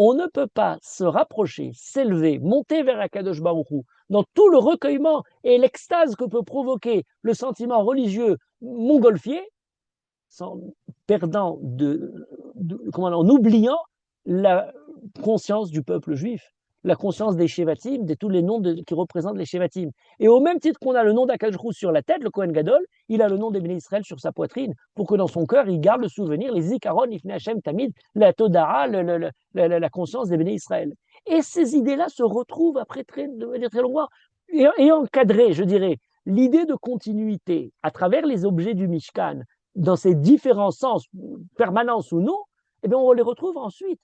On ne peut pas se rapprocher, s'élever, monter vers Akadosh Baruch Hu, dans tout le recueillement et l'extase que peut provoquer le sentiment religieux montgolfier, en en oubliant la conscience du peuple juif, la conscience des Shevatim, de tous les noms qui représentent les Shevatim. Et au même titre qu'on a le nom d'Akadosh Baruch Hu sur la tête, le Kohen Gadol, il a le nom des Béné Israël sur sa poitrine, pour que dans son cœur, il garde le souvenir, les Zikaron, Ifnei Hashem Tamid, la Todara, la conscience des Béné Israël. Et ces idées-là se retrouvent après de manière très longue, et encadrées, je dirais, l'idée de continuité à travers les objets du Mishkan, dans ses différents sens, permanence ou non, eh bien on les retrouve ensuite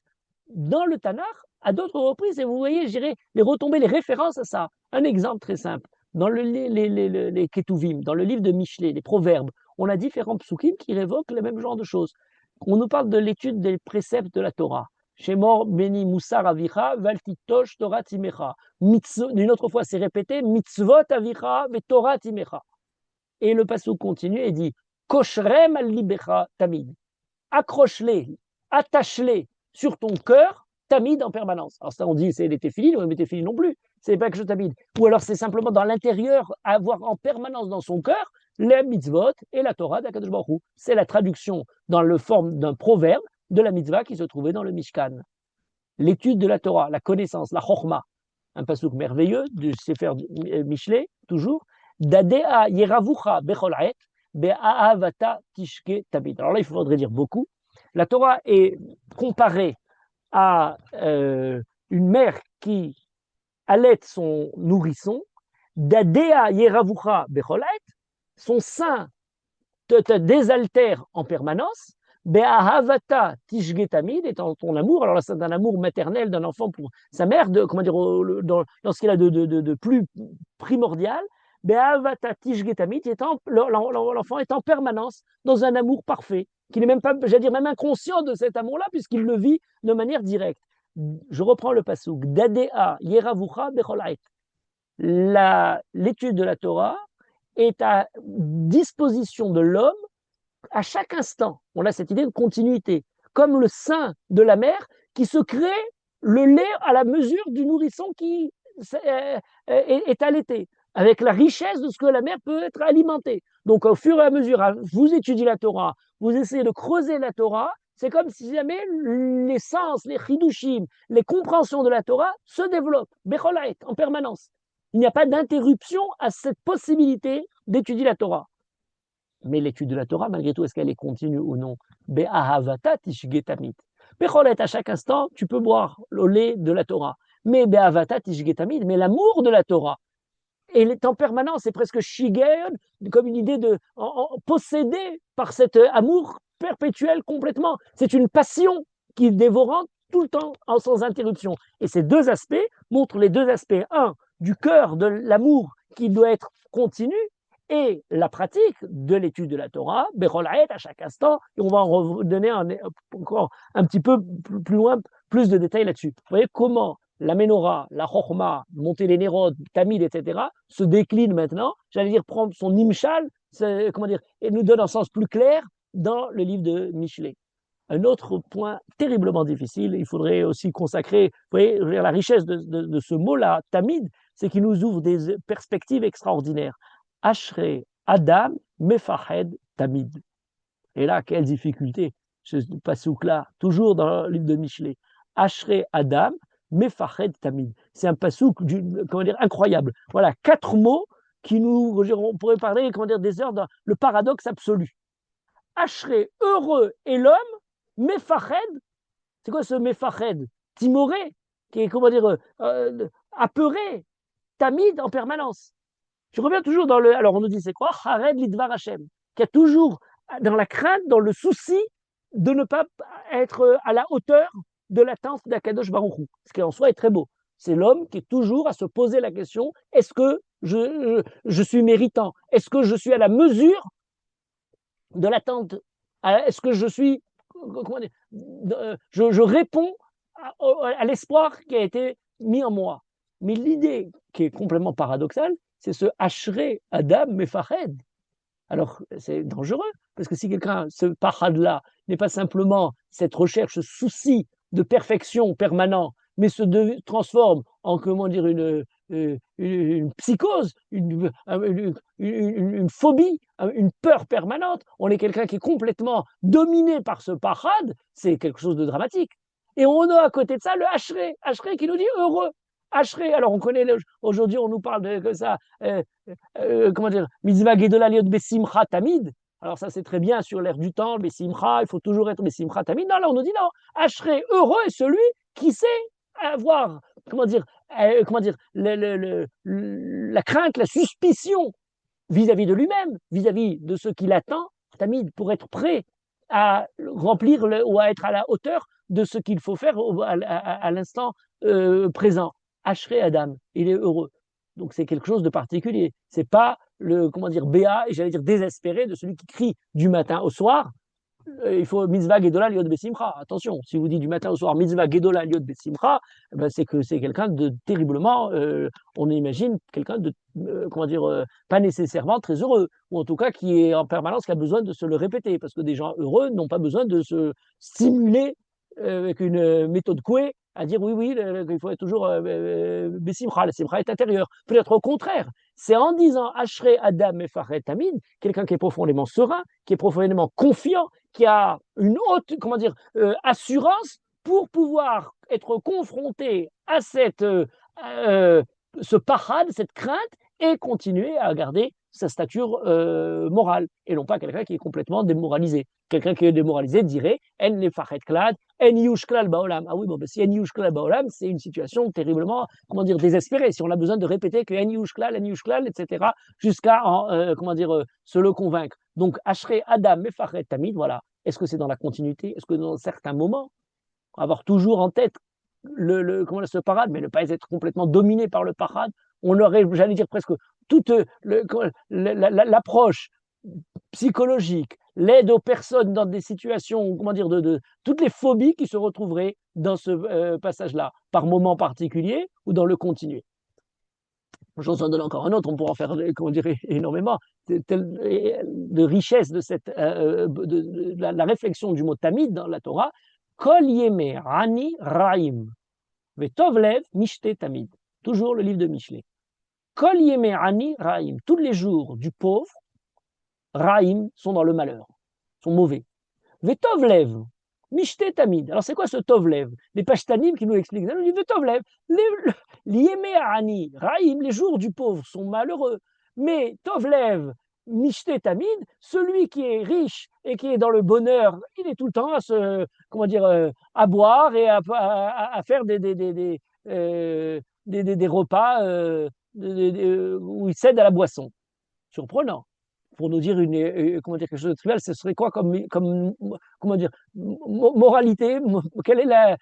dans le Tanakh à d'autres reprises. Et vous voyez, je dirais, les retombées, les références à ça. Un exemple très simple. Dans les Ketuvim, dans le livre de Michelet, les proverbes, on a différents psukim qui révoquent le même genre de choses. On nous parle de l'étude des préceptes de la Torah. Shemor beni musar avicha valtitosh Torah timecha. D'une autre fois, c'est répété, mitzvot avicha ve Torah timecha. Et le passage continue et dit, koshrem al libecha tamid. Accroche-les, attache-les sur ton cœur, tamid en permanence. Alors ça, on dit, c'est les téphilines, mais les téphilines non plus. C'est pas que je tamid. Ou alors c'est simplement dans l'intérieur, avoir en permanence dans son cœur les mitzvot et la Torah d'Akadosh Baruch Hu. C'est la traduction dans la forme d'un proverbe de la mitzvah qui se trouvait dans le Mishkan. L'étude de la Torah, la connaissance, la chorma, un pasuk merveilleux du Sefer Michelet, toujours, Dadea yeravucha bechol haet, be'ahavata tishke tamid. Alors là, il faudrait dire beaucoup. La Torah est comparée à une mère qui allait son nourrisson, Dadea yeravucha bechol haet, son sein te désaltère en permanence, Be'ahavata tishge tamid, étant ton amour, alors là c'est un amour maternel d'un enfant pour sa mère, comment dire, dans ce qu'il a de plus primordial, Be'ahavata tishge tamid, l'enfant est en permanence dans un amour parfait, qui n'est même pas, j'allais dire, même inconscient de cet amour-là, puisqu'il le vit de manière directe. Je reprends le pasuk, Dadea yeravucha bechol haet. L'étude de la Torah est à disposition de l'homme à chaque instant. On a cette idée de continuité, comme le sein de la mère qui se crée le lait à la mesure du nourrisson qui est allaité, avec la richesse de ce que la mère peut être alimentée. Donc au fur et à mesure, vous étudiez la Torah, vous essayez de creuser la Torah, c'est comme si jamais les sens, les chidushim, les compréhensions de la Torah se développent, bechol haet, en permanence. Il n'y a pas d'interruption à cette possibilité d'étudier la Torah. Mais l'étude de la Torah, malgré tout, est-ce qu'elle est continue ou non? Be'ahavata tishge tamid. Bechol haet, à chaque instant, tu peux boire le lait de la Torah. Mais be'ahavata tishge tamid, mais l'amour de la Torah et il est en permanence, c'est presque shigeon, comme une idée de possédé par cet amour perpétuel complètement. C'est une passion qui est dévorante tout le temps, sans interruption. Et ces deux aspects montrent les deux aspects. Un, du cœur de l'amour qui doit être continu, et la pratique de l'étude de la Torah, Bechol Haet, à chaque instant, et on va en redonner encore un petit peu plus loin, plus de détails là-dessus. Vous voyez comment la Ménorah, la Chochma, monter les Nérod, Tamid, etc., se décline maintenant, j'allais dire prendre son imshal, comment dire, et nous donne un sens plus clair dans le livre de Michelet. Un autre point terriblement difficile, il faudrait aussi consacrer, vous voyez, la richesse de ce mot-là, Tamid, c'est qu'il nous ouvre des perspectives extraordinaires. Ashrei Adam Mefahed Tamid. Et là, quelle difficulté, ce pasouk-là, toujours dans le livre de Michelet. Ashrei Adam Mefahed Tamid. C'est un pasouk, comment dire, incroyable. Voilà, 4 mots qui nous, on pourrait parler, comment dire, des heures dans le paradoxe absolu. Ashrei, heureux, et l'homme, Mefahed, c'est quoi ce Mefahed? Timoré, qui est, comment dire, apeuré, Tamid en permanence. Je reviens toujours dans le. Alors, on nous dit, c'est quoi? Hared Lidvar Hashem, qui a toujours dans la crainte, dans le souci de ne pas être à la hauteur de l'attente d'Akadosh Baruch Hu, ce qui en soi est très beau. C'est l'homme qui est toujours à se poser la question, est-ce que je suis méritant? Est-ce que je suis à la mesure de l'attente? Est-ce que je suis. Comment dire, je réponds à l'espoir qui a été mis en moi. Mais l'idée qui est complètement paradoxale, c'est ce Ashrei Adam Mefahed. Alors, c'est dangereux, parce que si quelqu'un, ce pahad-là, n'est pas simplement cette recherche, ce souci de perfection permanent, mais se transforme en, comment dire, une psychose, une phobie, une peur permanente, on est quelqu'un qui est complètement dominé par ce pahad, c'est quelque chose de dramatique. Et on a à côté de ça le Ashrei qui nous dit heureux. Ashrei, alors on connaît, aujourd'hui on nous parle de ça, comment dire, mitzvah gedola liot besimcha tamid. Alors ça c'est très bien sur l'ère du temps, besimcha, il faut toujours être besimcha tamid. Non, là on nous dit non, Ashrei, heureux est celui qui sait avoir, comment dire, la crainte, la suspicion vis-à-vis de lui-même, vis-à-vis de ce qu'il attend, tamid, pour être prêt à remplir ou à être à la hauteur de ce qu'il faut faire à l'instant présent. Ashrei Adam, il est heureux. Donc c'est quelque chose de particulier. C'est pas le, comment dire, béat, et j'allais dire désespéré de celui qui crie du matin au soir. Il faut mitzvah gedola liot besimcha. Attention, si vous dites du matin au soir mitzvah gedola liot besimcha, ben c'est que c'est quelqu'un de terriblement, on imagine quelqu'un de, comment dire, pas nécessairement très heureux, ou en tout cas qui est en permanence, qui a besoin de se le répéter, parce que des gens heureux n'ont pas besoin de se stimuler avec une méthode couée à dire oui, oui, il faut être toujours besimcha. La simcha est intérieure. Peut-être au contraire, c'est en disant Ashrei Adam Mefahed Tamid, quelqu'un qui est profondément serein, qui est profondément confiant, qui a une haute, comment dire, assurance pour pouvoir être confronté à ce pahad, cette crainte, et continuer à garder sa stature morale, et non pas quelqu'un qui est complètement démoralisé. Quelqu'un qui est démoralisé dirait En nefachet klad, en yush klal baolam. Ah oui, bon, ben, si en yush klal baolam, c'est une situation terriblement, comment dire, désespérée. Si on a besoin de répéter que en yush klal, etc., jusqu'à comment dire, se le convaincre. Donc, Ashrei Adam Mefachet Tamid, voilà. Est-ce que c'est dans la continuité? Est-ce que dans certains moments, avoir toujours en tête comment ce parade, mais ne pas être complètement dominé par le parade, on aurait, j'allais dire presque toute l'approche psychologique, l'aide aux personnes dans des situations, comment dire, de toutes les phobies qui se retrouveraient dans ce passage-là, par moment particulier ou dans le continué. Je vous en donne encore un autre, on pourra en faire, comment dire, énormément, de richesse de la réflexion du mot tamid dans la Torah. Kol yemei ani raim, vetov lev mishte tamid. Toujours le livre de Michelet. Kol yemei ani raim, tous les jours du pauvre, raim sont dans le malheur, sont mauvais. Vetov lev, mishte tamid. Alors c'est quoi ce tov lev? Les pashtanim qui nous expliquent. Ils disent vetov lev, l'yemei ani raim, les jours du pauvre sont malheureux. Mais tov lev, mishte tamid, celui qui est riche et qui est dans le bonheur, il est tout le temps à se, comment dire, à boire et à faire des repas où il cède à la boisson. Surprenant. Pour nous dire comment dire quelque chose de trivial, ce serait quoi comme comment dire moralité? Quelle est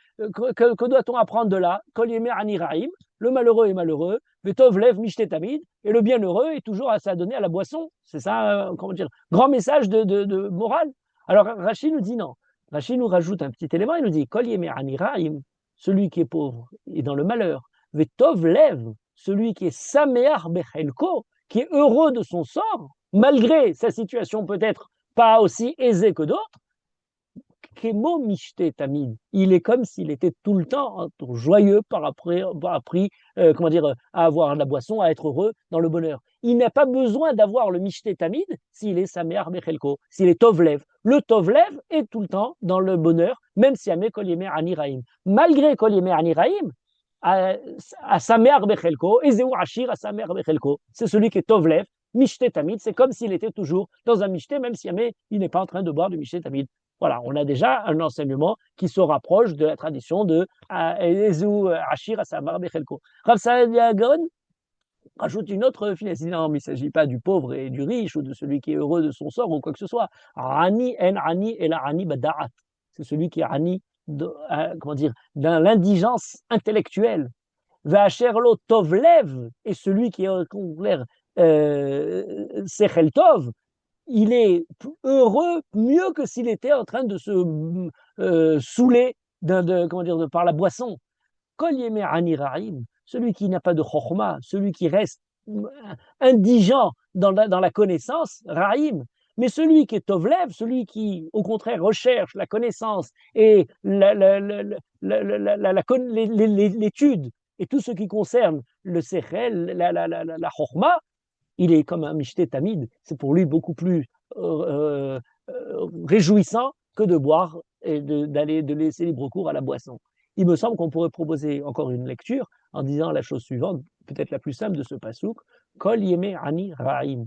que doit-on apprendre de là? Kol yemei ani ra'im, le malheureux est malheureux, vetov lev mishte tamid, et le bienheureux est toujours à s'adonner à la boisson. C'est ça, comment dire, grand message de morale. Alors Rachid nous dit non. Rachid nous rajoute un petit élément, il nous dit Kol yemei ani ra'im, celui qui est pauvre est dans le malheur, vetov lev, celui qui est sameach bechelko, qui est heureux de son sort, malgré sa situation peut-être pas aussi aisée que d'autres, Kemo Mishte Tamid, il est comme s'il était tout le temps joyeux par appris comment dire, à avoir de la boisson, à être heureux dans le bonheur. Il n'a pas besoin d'avoir le Mishte Tamid s'il est Sameach Bechelko, s'il est Tovlev. Le Tovlev est tout le temps dans le bonheur, même si Amé Kol Yemer Aniraim. Malgré Kol Yemer Aniraim, à Sameach Bechelko, Ezeu Ashir à Sameach Bechelko, c'est celui qui est Tovlev. Mishte Tamid, c'est comme s'il était toujours dans un Mishte, même si Amé, il n'est pas en train de boire du Mishte Tamid. Voilà, on a déjà un enseignement qui se rapproche de la tradition de Ezu Ashir Asamar Bechelko. Rav Saadia Gaon rajoute une autre finesse. Non, mais il ne s'agit pas du pauvre et du riche ou de celui qui est heureux de son sort ou quoi que ce soit. Rani en Rani et la Rani Bada'at. C'est celui qui est Rani, comment dire, dans l'indigence intellectuelle. Vacherlo Tovlev est celui qui est au contraire Sechel Tov. Il est heureux mieux que s'il était en train de se saouler comment dire, par la boisson. Kol yemer ani ra'im, celui qui n'a pas de chokhma, celui qui reste indigent dans la connaissance, ra'im. Mais celui qui est tovlev, celui qui, au contraire, recherche la connaissance et l'étude et tout ce qui concerne le sechel, la chokhma, il est comme un mishté tamid, c'est pour lui beaucoup plus réjouissant que de boire et de laisser libre cours à la boisson. Il me semble qu'on pourrait proposer encore une lecture en disant la chose suivante, peut-être la plus simple de ce pasouk, Kol yeme ani ra'im.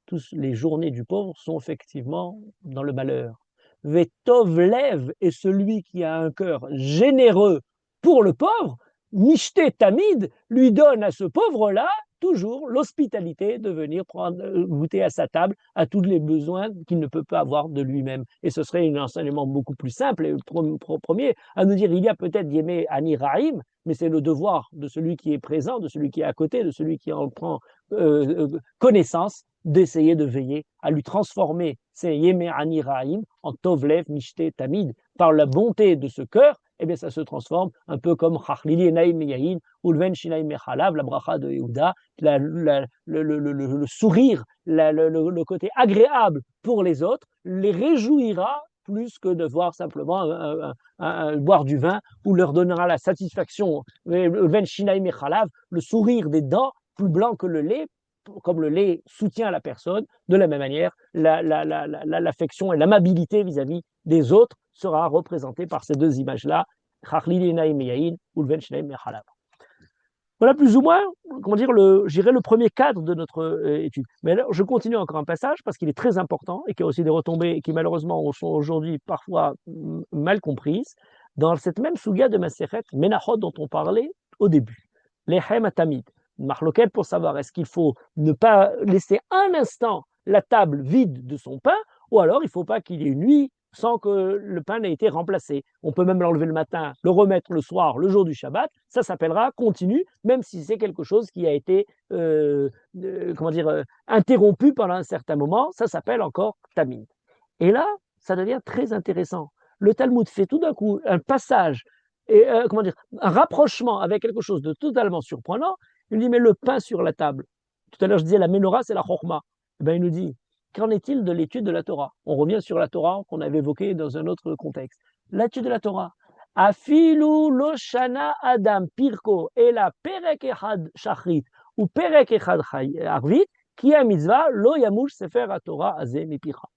Tous les journées du pauvre sont effectivement dans le malheur. Vetov lev est celui qui a un cœur généreux pour le pauvre, mishté tamid lui donne à ce pauvre-là toujours l'hospitalité de venir goûter à sa table à tous les besoins qu'il ne peut pas avoir de lui-même. Et ce serait un enseignement beaucoup plus simple et premier à nous dire il y a peut-être Yémé Ani Rahim, mais c'est le devoir de celui qui est présent, de celui qui est à côté, de celui qui en prend connaissance, d'essayer de veiller à lui transformer ces Yémé Ani Rahim en Tovlev Mishte Tamid par la bonté de ce cœur. Eh bien, ça se transforme un peu comme Chachlili Enaim Yahin, Ulven Shinaim Mechalav, la bracha de Yehuda, le sourire, le côté agréable pour les autres, les réjouira plus que de voir simplement boire du vin ou leur donnera la satisfaction. Ulven Shinaim Mechalav, le sourire des dents, plus blanc que le lait, comme le lait soutient la personne, de la même manière, l'affection et l'amabilité vis-à-vis des autres sera représentée par ces deux images-là, voilà plus ou moins, comment dire, le premier cadre de notre étude. Mais alors, je continue encore un passage parce qu'il est très important et qui a aussi des retombées qui malheureusement sont aujourd'hui parfois mal comprises dans cette même souga de Masechet Menachot dont on parlait au début. Lechem atamid. Marloquette pour savoir est-ce qu'il faut ne pas laisser un instant la table vide de son pain ou alors il ne faut pas qu'il y ait une nuit sans que le pain n'ait été remplacé. On peut même l'enlever le matin, le remettre le soir, le jour du Shabbat, ça s'appellera continu, même si c'est quelque chose qui a été interrompu pendant un certain moment, ça s'appelle encore tamid. Et là, ça devient très intéressant. Le Talmud fait tout d'un coup un passage, un rapprochement avec quelque chose de totalement surprenant. Il dit, mais le pain sur la table. Tout à l'heure, je disais, la menorah, c'est la chokhmah. Eh bien, il nous dit, qu'en est-il de l'étude de la Torah? On revient sur la Torah qu'on avait évoquée dans un autre contexte. L'étude de la Torah. Afilu lo shana adam pirko ela perek echad shachrit ou perek echad arvit ki a mitzvah lo yamush sefer haTorah azeh mipicha.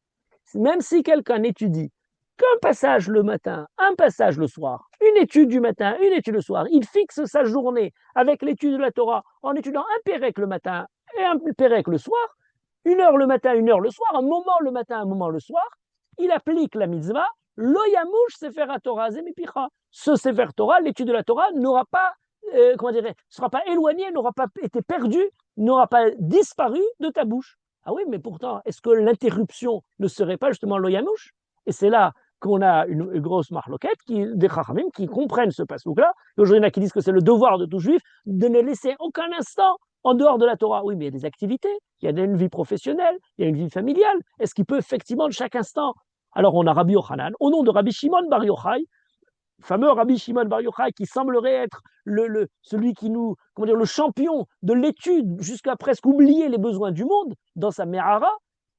Même si quelqu'un étudie qu'un passage le matin, un passage le soir, une étude du matin, une étude le soir, il fixe sa journée avec l'étude de la Torah en étudiant un pérec le matin et un pérec le soir, 1 heure le matin, 1 heure le soir, un moment le matin, un moment le soir, il applique la mitzvah, lo yamush sefer haTorah zemipicha. Ce sefer Torah, l'étude de la Torah, n'aura pas sera pas éloigné, n'aura pas été perdu, n'aura pas disparu de ta bouche. Ah oui, mais pourtant, est-ce que l'interruption ne serait pas justement l'oyanouche? Et c'est là qu'on a une grosse marloquette des Chachamim qui comprennent ce passouk-là. Aujourd'hui, il y en a qui disent que c'est le devoir de tout juif de ne laisser aucun instant en dehors de la Torah. Oui, mais il y a des activités, il y a une vie professionnelle, il y a une vie familiale. Est-ce qu'il peut effectivement de chaque instant? Alors on a Rabbi Yochanan, au nom de Rabbi Shimon Bar Yochai, fameux Rabbi Shimon Bar Yochai qui semblerait être celui qui nous, comment dire, le champion de l'étude jusqu'à presque oublier les besoins du monde dans sa Me'ara,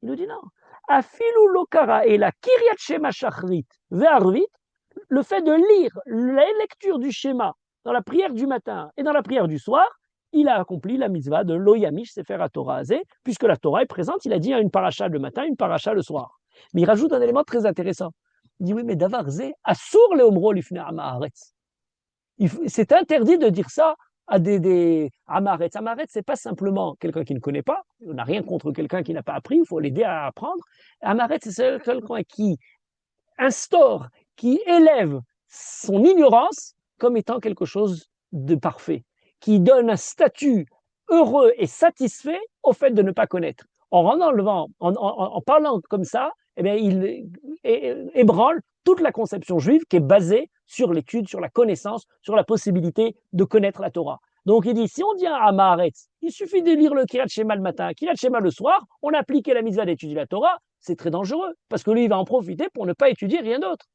il nous dit non. Afilu lokara et la Kiryat Shema Shachrit ve'arvit, le fait de lire la lecture du schéma dans la prière du matin et dans la prière du soir, il a accompli la mitzvah de l'Oyamish Sefer HaTorah Azeh, puisque la Torah est présente, il a dit une paracha le matin, une paracha le soir. Mais il rajoute un élément très intéressant. Il dit oui, mais Davar Zeh, Assur le Omro Lifnei Amaharetz. C'est interdit de dire ça à des Amaharetz. Amaharetz, c'est pas simplement quelqu'un qui ne connaît pas, on n'a rien contre quelqu'un qui n'a pas appris, il faut l'aider à apprendre. Amaharetz, c'est quelqu'un qui instaure, qui élève son ignorance comme étant quelque chose de parfait, qui donne un statut heureux et satisfait au fait de ne pas connaître. En parlant comme ça, eh bien, il ébranle toute la conception juive qui est basée sur l'étude, sur la connaissance, sur la possibilité de connaître la Torah. Donc il dit, si on dit à Maharetz, il suffit de lire le Kiryat Shema le matin, Kiryat Shema le soir, on applique la mitzvah d'étudier la Torah, c'est très dangereux, parce que lui, il va en profiter pour ne pas étudier rien d'autre.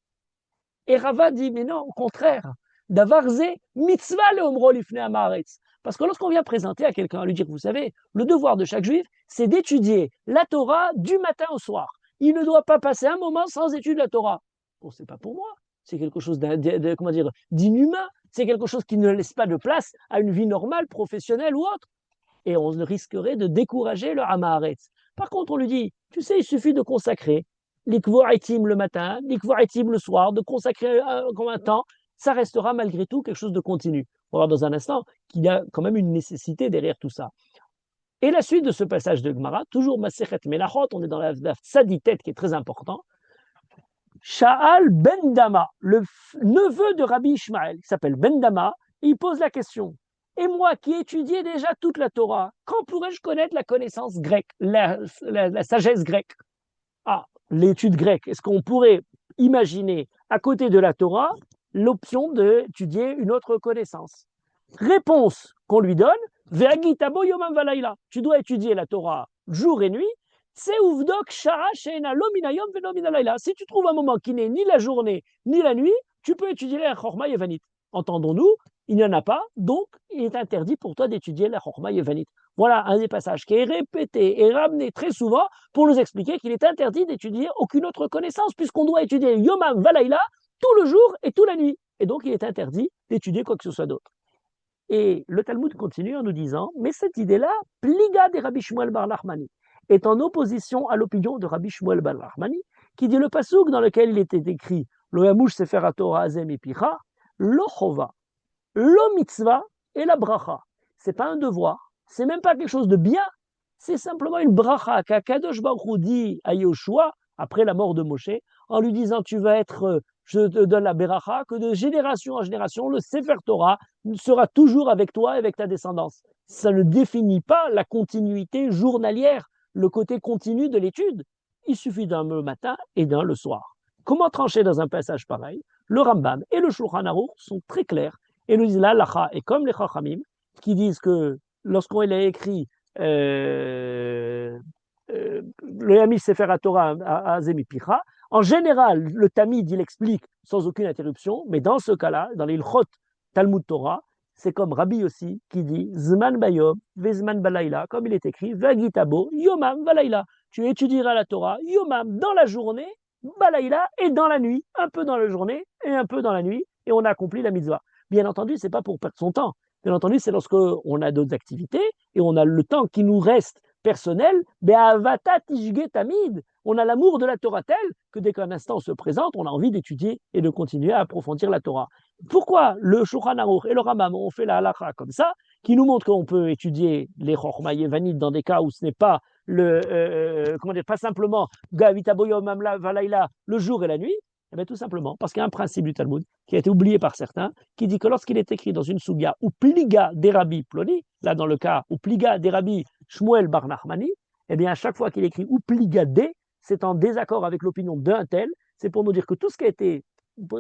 Et Rava dit, mais non, au contraire, Davarze mitzvah le omro lifnei Amaretz. Parce que lorsqu'on vient présenter à quelqu'un, lui dire, vous savez, le devoir de chaque juif, c'est d'étudier la Torah du matin au soir. Il ne doit pas passer un moment sans étude de la Torah. Bon, c'est pas pour moi. C'est quelque chose d'inhumain. C'est quelque chose qui ne laisse pas de place à une vie normale, professionnelle ou autre. Et on risquerait de décourager le Amaretz. Par contre, on lui dit, tu sais, il suffit de consacrer l'ikvoaitim le matin, l'ikvoaitim le soir, de consacrer un temps, ça restera malgré tout quelque chose de continu. On va voir dans un instant qu'il y a quand même une nécessité derrière tout ça. Et la suite de ce passage de Gemara, toujours Masechet Melachot, on est dans la Saditet qui est très important. Sha'al ben Dama, le neveu de Rabbi Ishmael, qui s'appelle Ben Dama, il pose la question. Et moi qui étudiais déjà toute la Torah, quand pourrais-je connaître la connaissance grecque, la sagesse grecque? Ah, l'étude grecque, est-ce qu'on pourrait imaginer à côté de la Torah l'option d'étudier une autre connaissance? Réponse qu'on lui donne, Ve'agitabo yomam valayla. Tu dois étudier la Torah jour et nuit. Si tu trouves un moment qui n'est ni la journée ni la nuit, tu peux étudier la Chorma Yevanit. Entendons-nous, il n'y en a pas, donc il est interdit pour toi d'étudier la Chorma Yevanit. Voilà un des passages qui est répété et ramené très souvent pour nous expliquer qu'il est interdit d'étudier aucune autre connaissance, puisqu'on doit étudier Yomam Valayla tout le jour et toute la nuit. Et donc il est interdit d'étudier quoi que ce soit d'autre. Et le Talmud continue en nous disant, mais cette idée-là, pliga de Rabbi Shmuel bar Nachmani, est en opposition à l'opinion de Rabbi Shmuel bar Nachmani, qui dit le passouk dans lequel il était écrit Lo yamush sefer haTorah azeh mipicha, lo chova, lo mitzvah et la bracha. C'est pas un devoir, c'est même pas quelque chose de bien, c'est simplement une bracha qu'Akadosh Baruch Hu dit à Yoshua après la mort de Moshe, en lui disant tu vas être, je te donne la beracha, que de génération en génération, le Sefer Torah sera toujours avec toi et avec ta descendance. Ça ne définit pas la continuité journalière, le côté continu de l'étude. Il suffit d'un le matin et d'un le soir. Comment trancher dans un passage pareil? Le Rambam et le Shulchan Aruch sont très clairs et nous disent là, l'Acha est comme les Chachamim qui disent que lorsqu'on a écrit le Yamish Sefer HaTorah à Zemipicha, en général, le Tamid, il explique sans aucune interruption, mais dans ce cas-là, dans l'Ilchot Talmud Torah, c'est comme Rabbi aussi qui dit Zman Bayom, Vezman Balayla, comme il est écrit, Vagitabo, Yomam Balayla. Tu étudieras la Torah, Yomam, dans la journée, Balayla, et dans la nuit, un peu dans la journée et un peu dans la nuit, et on a accompli la mitzvah. Bien entendu, c'est pas pour perdre son temps. Bien entendu, c'est lorsqu'on a d'autres activités et on a le temps qui nous reste personnel, Be'avata tishge tamid. On a l'amour de la Torah tel que dès qu'un instant se présente, on a envie d'étudier et de continuer à approfondir la Torah. Pourquoi le Shulchan Aruch et le Rambam ont fait la halakha comme ça, qui nous montre qu'on peut étudier les Chorma Yevanit dans des cas où ce n'est pas pas simplement Gavita Boyom Valayla le jour et la nuit, Eh bien, tout simplement parce qu'il y a un principe du Talmud qui a été oublié par certains, qui dit que lorsqu'il est écrit dans une souga ou pliga d'Erabi Ploni, là dans le cas ou pliga d'Erabi Shmuel Bar Nachmani, eh bien à chaque fois qu'il écrit ou pliga de, c'est en désaccord avec l'opinion d'un tel, c'est pour nous dire que tout ce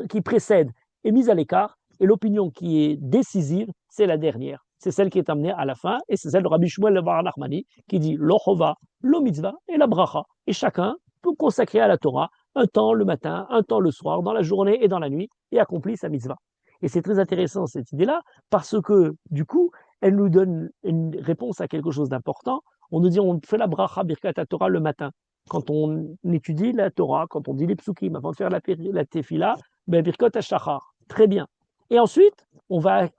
qui précède est mis à l'écart et l'opinion qui est décisive, c'est la dernière. C'est celle qui est amenée à la fin et c'est celle de Rabbi Shmuel Bar Nachmani qui dit lo chova, lo mitzvah et la bracha. Et chacun peut consacrer à la Torah un temps le matin, un temps le soir, dans la journée et dans la nuit, et accomplit sa mitzvah. Et c'est très intéressant cette idée-là, parce que du coup, elle nous donne une réponse à quelque chose d'important. On nous dit, on fait la bracha birkat Torah le matin. Quand on étudie la Torah, quand on dit les psukim, avant de faire la tefila, ben birkat hashachar. Très bien. Et ensuite, on va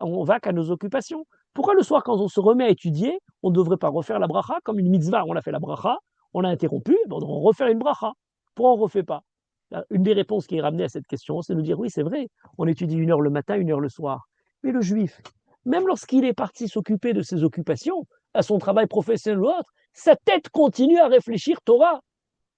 qu'à nos occupations. Pourquoi le soir, quand on se remet à étudier, on ne devrait pas refaire la bracha comme une mitzvah? On a fait la bracha, on a interrompu, on devrait refaire une bracha. Pourquoi on ne refait pas? Une des réponses qui est ramenée à cette question, c'est de nous dire oui, c'est vrai, on étudie 1 heure le matin, 1 heure le soir. Mais le juif, même lorsqu'il est parti s'occuper de ses occupations, à son travail professionnel ou autre, sa tête continue à réfléchir Torah.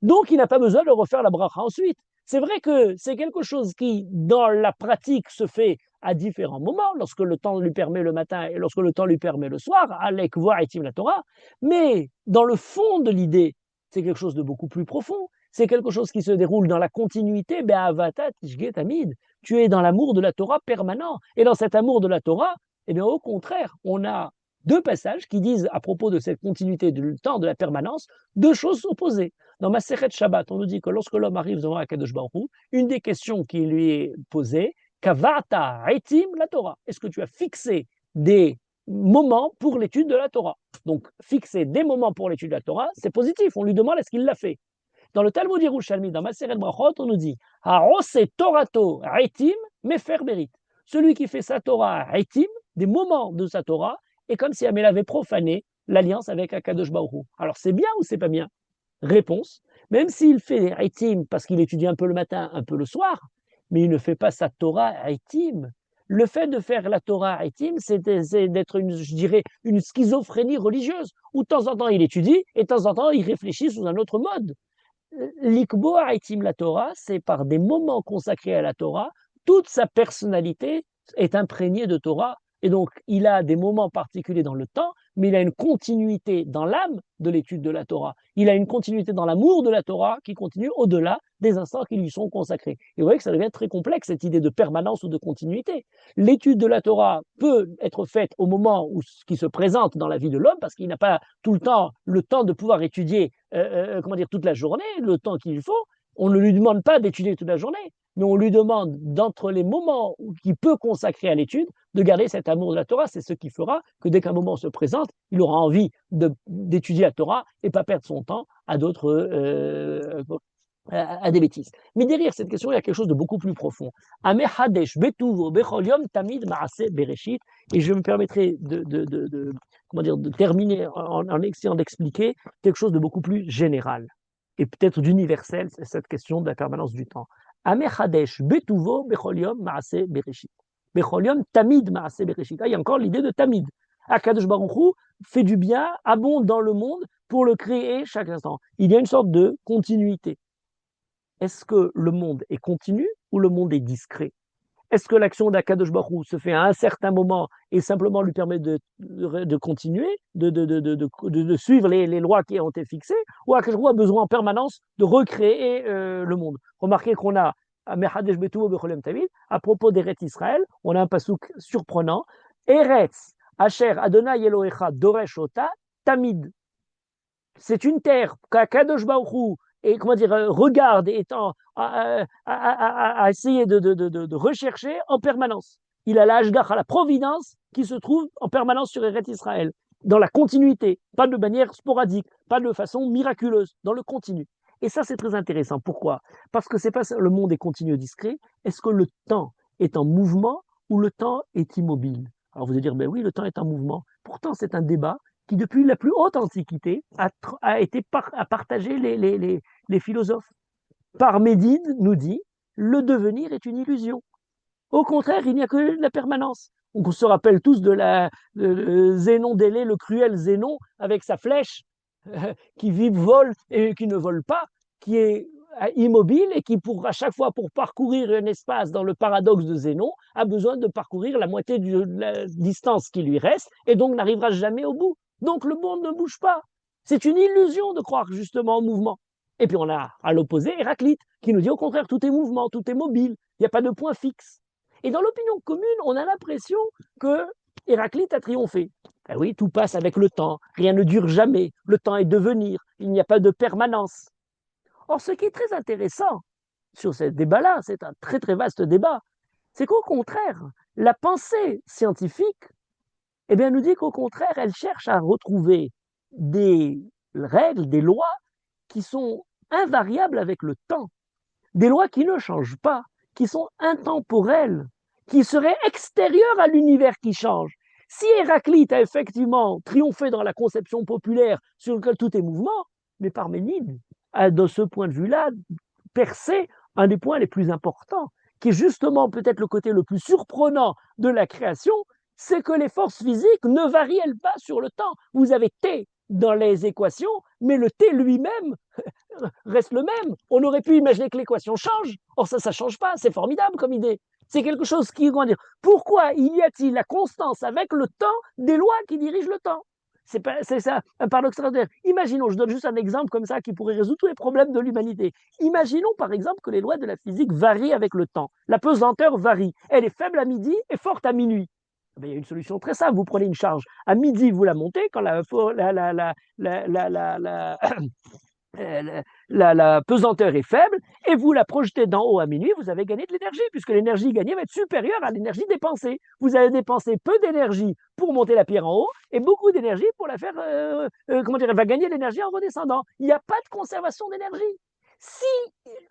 Donc, il n'a pas besoin de refaire la bracha ensuite. C'est vrai que c'est quelque chose qui, dans la pratique, se fait à différents moments, lorsque le temps lui permet le matin et lorsque le temps lui permet le soir, avec voir et la Torah. Mais dans le fond de l'idée, c'est quelque chose de beaucoup plus profond. C'est quelque chose qui se déroule dans la continuité. Tu es dans l'amour de la Torah permanent. Et dans cet amour de la Torah, eh bien, au contraire, on a deux passages qui disent à propos de cette continuité du temps, de la permanence, deux choses opposées. Dans Masechet Shabbat, on nous dit que lorsque l'homme arrive devant Akadosh Baruch Hu, une des questions qui lui est posée, Kavata Etim la Torah. Est-ce que tu as fixé des moments pour l'étude de la Torah? Donc, fixer des moments pour l'étude de la Torah, c'est positif. On lui demande est-ce qu'il l'a fait. Dans le Talmud Yerushalmi, dans Masechet Brachot, on nous dit Haose Torato Etim Mefer Berit. Celui qui fait sa Torah Etim, des moments de sa Torah, est comme si elle avait profané l'alliance avec Akadosh Baruch Hu. Alors, c'est bien ou c'est pas bien? Réponse, même s'il fait Haïtim parce qu'il étudie un peu le matin, un peu le soir, mais il ne fait pas sa Torah Haïtim. Le fait de faire la Torah Haïtim, c'est d'être, je dirais, une schizophrénie religieuse, où de temps en temps il étudie et de temps en temps il réfléchit sous un autre mode. L'ikbo Haïtim, la Torah, c'est par des moments consacrés à la Torah, toute sa personnalité est imprégnée de Torah, et donc il a des moments particuliers dans le temps, mais il a une continuité dans l'âme de l'étude de la Torah. Il a une continuité dans l'amour de la Torah qui continue au-delà des instants qui lui sont consacrés. Et vous voyez que ça devient très complexe, cette idée de permanence ou de continuité. L'étude de la Torah peut être faite au moment où ce qui se présente dans la vie de l'homme, parce qu'il n'a pas tout le temps de pouvoir étudier toute la journée, le temps qu'il faut. On ne lui demande pas d'étudier toute la journée, mais on lui demande, d'entre les moments qu'il peut consacrer à l'étude, de garder cet amour de la Torah. C'est ce qui fera que dès qu'un moment se présente, il aura envie d'étudier la Torah et pas perdre son temps à à des bêtises. Mais derrière cette question, il y a quelque chose de beaucoup plus profond. Et je me permettrai de terminer en essayant d'expliquer quelque chose de beaucoup plus général et peut-être d'universel, c'est cette question de la permanence du temps. Amechadesh betuvo bechol yom maaseh bereshit. Bechol yom tamid maaseh bereshit. Il y a encore l'idée de tamid. Akadosh Baruch Hu fait du bien, abonde dans le monde pour le créer chaque instant. Il y a une sorte de continuité. Est-ce que le monde est continu ou le monde est discret? Est-ce que l'action d'Akadosh Baruch Hu se fait à un certain moment et simplement lui permet de continuer, de suivre les lois qui ont été fixées, ou Akadosh Baruch Hu a besoin en permanence de recréer le monde? Remarquez qu'on a à propos d'Eretz Israël, on a un pasouk surprenant. Eretz, Asher Adonai Elohecha Doresh Ota, Tamid. C'est une terre qu'Akadosh Baruch Hu regarde et tend à essayer de rechercher en permanence. Il a l'Ashgach, la providence qui se trouve en permanence sur Eretz Israël, dans la continuité, pas de manière sporadique, pas de façon miraculeuse, dans le continu. Et ça, c'est très intéressant. Pourquoi? Parce que c'est pas le monde est continu et discret. Est-ce que le temps est en mouvement ou le temps est immobile? Alors vous allez dire, ben oui, le temps est en mouvement. Pourtant, c'est un débat qui, depuis la plus haute antiquité, a partagé les philosophes. Parménide nous dit, le devenir est une illusion. Au contraire, il n'y a que la permanence. On se rappelle tous de Zénon d'Élée, le cruel Zénon, avec sa flèche qui vole et qui ne vole pas, qui est immobile et qui, à chaque fois, pour parcourir un espace dans le paradoxe de Zénon, a besoin de parcourir la moitié de la distance qui lui reste et donc n'arrivera jamais au bout. Donc le monde ne bouge pas. C'est une illusion de croire justement au mouvement. Et puis on a à l'opposé Héraclite qui nous dit au contraire tout est mouvement, tout est mobile, il n'y a pas de point fixe. Et dans l'opinion commune, on a l'impression que Héraclite a triomphé. Ben oui, tout passe avec le temps, rien ne dure jamais, le temps est devenir, il n'y a pas de permanence. Or, ce qui est très intéressant sur ce débat-là, c'est un très très vaste débat, c'est qu'au contraire, la pensée scientifique eh bien, nous dit qu'au contraire, elle cherche à retrouver des règles, des lois qui sont invariables avec le temps, des lois qui ne changent pas, qui sont intemporelles, qui seraient extérieures à l'univers qui change. Si Héraclite a effectivement triomphé dans la conception populaire sur laquelle tout est mouvement, mais Parménide a, de ce point de vue-là, percé un des points les plus importants, qui est justement peut-être le côté le plus surprenant de la création, c'est que les forces physiques ne varient elles pas sur le temps. Vous avez T dans les équations, mais le T lui-même reste le même. On aurait pu imaginer que l'équation change. Or, ça ne change pas. C'est formidable comme idée. C'est quelque chose qui, comment dire, pourquoi y a-t-il la constance avec le temps des lois qui dirigent le temps? C'est ça, un paradoxe extraordinaire. Imaginons, je donne juste un exemple comme ça qui pourrait résoudre tous les problèmes de l'humanité. Imaginons par exemple que les lois de la physique varient avec le temps. La pesanteur varie. Elle est faible à midi et forte à minuit. Il y a une solution très simple. Vous prenez une charge. À midi, vous la montez. Quand la pesanteur est faible et vous la projetez d'en haut à minuit, vous avez gagné de l'énergie puisque l'énergie gagnée va être supérieure à l'énergie dépensée. Vous avez dépensé peu d'énergie pour monter la pierre en haut et beaucoup d'énergie pour la faire, comment dire, elle va gagner de l'énergie en redescendant. Il n'y a pas de conservation d'énergie. Si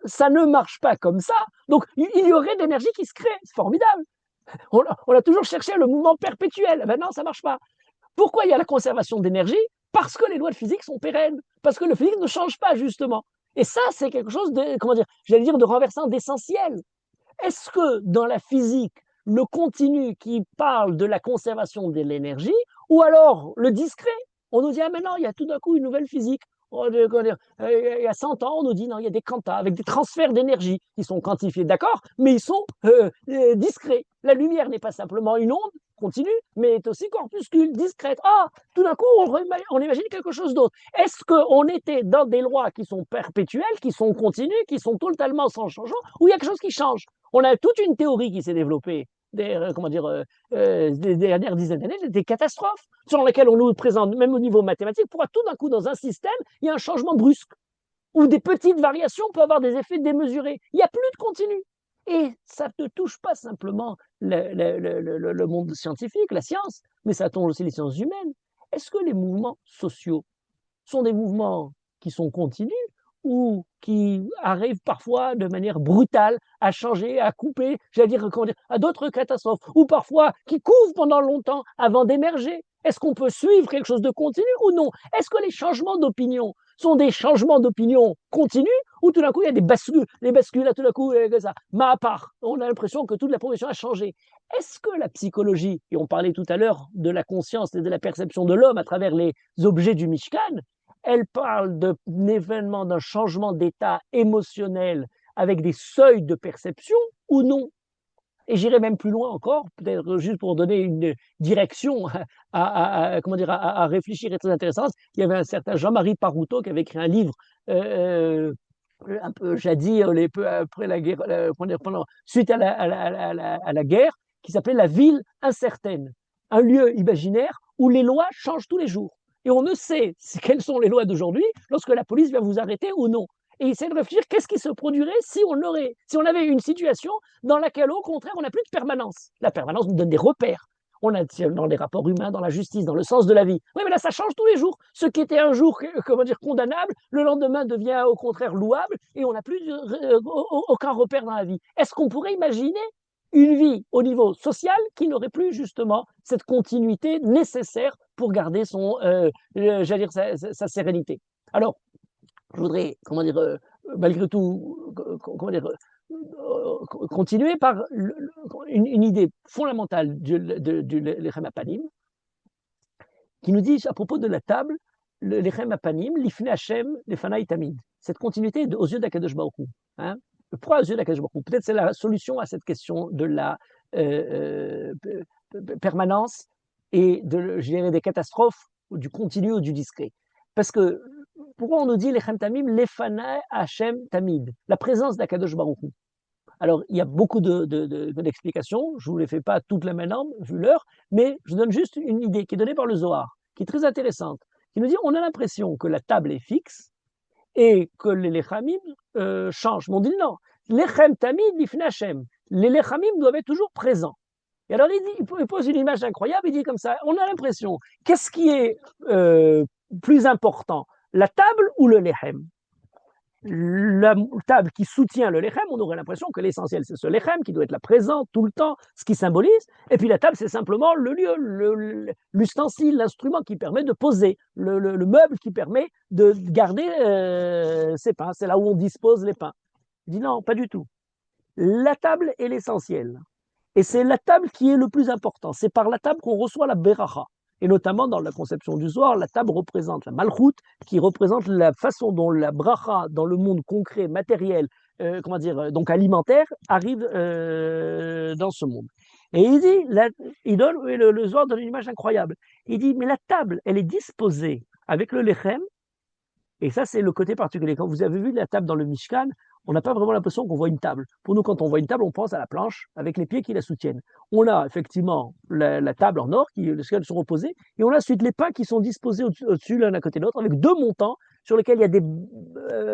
ça ne marche pas comme ça, donc il y aurait de l'énergie qui se crée. C'est formidable. On a toujours cherché le mouvement perpétuel. Maintenant, ça ne marche pas. Pourquoi il y a la conservation d'énergie? Parce que les lois de physique sont pérennes, parce que le physique ne change pas, justement. Et ça, c'est quelque chose de, comment dire, j'allais dire, de renversant, d'essentiel. Est-ce que dans la physique, le continu qui parle de la conservation de l'énergie, ou alors le discret? On nous dit, ah maintenant, il y a tout d'un coup une nouvelle physique. Il y a 100 ans, on nous dit, non, il y a des quantas avec des transferts d'énergie. Ils sont quantifiés, d'accord, mais ils sont discrets. La lumière n'est pas simplement une onde continue, mais est aussi corpuscule, discrète. Ah, tout d'un coup, on imagine quelque chose d'autre. Est-ce qu'on était dans des lois qui sont perpétuelles, qui sont continues, qui sont totalement sans changement, ou il y a quelque chose qui change? On a toute une théorie qui s'est développée des dernières dizaines d'années, des catastrophes sur lesquelles on nous présente, même au niveau mathématique, pourquoi tout d'un coup, dans un système, il y a un changement brusque, où des petites variations peuvent avoir des effets démesurés. Il n'y a plus de continu. Et ça ne touche pas simplement le monde scientifique, la science, mais ça touche aussi les sciences humaines. Est-ce que les mouvements sociaux sont des mouvements qui sont continus ou qui arrivent parfois de manière brutale à changer, à couper, j'allais dire, à d'autres catastrophes, ou parfois qui couvrent pendant longtemps avant d'émerger? Est-ce qu'on peut suivre quelque chose de continu ou non? Est-ce que les changements d'opinion sont des changements d'opinion continus ou tout d'un coup il y a des bascules, les bascules là tout d'un coup, ça. Mais à part, on a l'impression que toute la progression a changé. Est-ce que la psychologie, et on parlait tout à l'heure de la conscience et de la perception de l'homme à travers les objets du Mishkan, elle parle d'un événement, d'un changement d'état émotionnel avec des seuils de perception ou non? Et j'irai même plus loin encore, peut-être juste pour donner une direction comment dire, à réfléchir est très intéressante. Il y avait un certain Jean-Marie Paroutot qui avait écrit un livre un peu jadis, peu après la guerre, suite à la guerre, qui s'appelait La ville incertaine, un lieu imaginaire où les lois changent tous les jours. Et on ne sait quelles sont les lois d'aujourd'hui lorsque la police va vous arrêter ou non. Et essayer de réfléchir qu'est-ce qui se produirait si on avait une situation dans laquelle, au contraire, on n'a plus de permanence. La permanence nous donne des repères. On a dans les rapports humains, dans la justice, dans le sens de la vie. Oui, mais là, ça change tous les jours. Ce qui était un jour, comment dire, condamnable, le lendemain devient au contraire louable et on n'a plus aucun repère dans la vie. Est-ce qu'on pourrait imaginer une vie au niveau social qui n'aurait plus justement cette continuité nécessaire pour garder j'allais dire, sa sérénité? Alors, je voudrais, comment dire, malgré tout, comment dire, continuer par une idée fondamentale du Lechem Apanim, qui nous dit à propos de la table, le Lechem Apanim, l'Ifne Hashem, Lefanai Tamid. cette continuité aux yeux d'Akadosh Baruch Hu, hein? Pourquoi aux yeux d'Akadosh Baruch Hu? Peut-être c'est la solution à cette question de la permanence et je dirais, des catastrophes, ou du continu ou du discret. Parce que pourquoi on nous dit Lechem Tamim, Lefana Hashem Tamid, la présence d'Akadosh Baruch Hu? Alors, il y a beaucoup d'explications, je ne vous les fais pas toutes là maintenant, vu l'heure, mais je donne juste une idée qui est donnée par le Zohar, qui est très intéressante, qui nous dit on a l'impression que la table est fixe et que les lechamim changent. Mais on dit non, lechem tamid lifnei Hashem, les lechamim doivent être toujours présents. Et alors il pose une image incroyable, il dit comme ça, on a l'impression, qu'est-ce qui est plus important, la table ou le lechem? La table qui soutient le lechem, on aurait l'impression que l'essentiel c'est ce lechem qui doit être là présent tout le temps, ce qui symbolise, et puis la table c'est simplement le lieu, l'ustensile, l'instrument qui permet de poser, le meuble qui permet de garder ses pains, c'est là où on dispose les pains. Il dit non, pas du tout. La table est l'essentiel, et c'est la table qui est le plus important, c'est par la table qu'on reçoit la beracha. Et notamment dans la conception du Zohar, la table représente la malchoute, qui représente la façon dont la bracha dans le monde concret, matériel, comment dire, donc alimentaire, arrive dans ce monde. Et il dit, le Zohar donne une image incroyable. Il dit, mais la table, elle est disposée avec le lechem, et ça c'est le côté particulier. Quand vous avez vu la table dans le Mishkan, on n'a pas vraiment l'impression qu'on voit une table. Pour nous, quand on voit une table, on pense à la planche avec les pieds qui la soutiennent. On a effectivement la table en or, lesquelles sont reposées, et on a ensuite les pains qui sont disposés au-dessus l'un à côté de l'autre, avec deux montants sur lesquels il y a des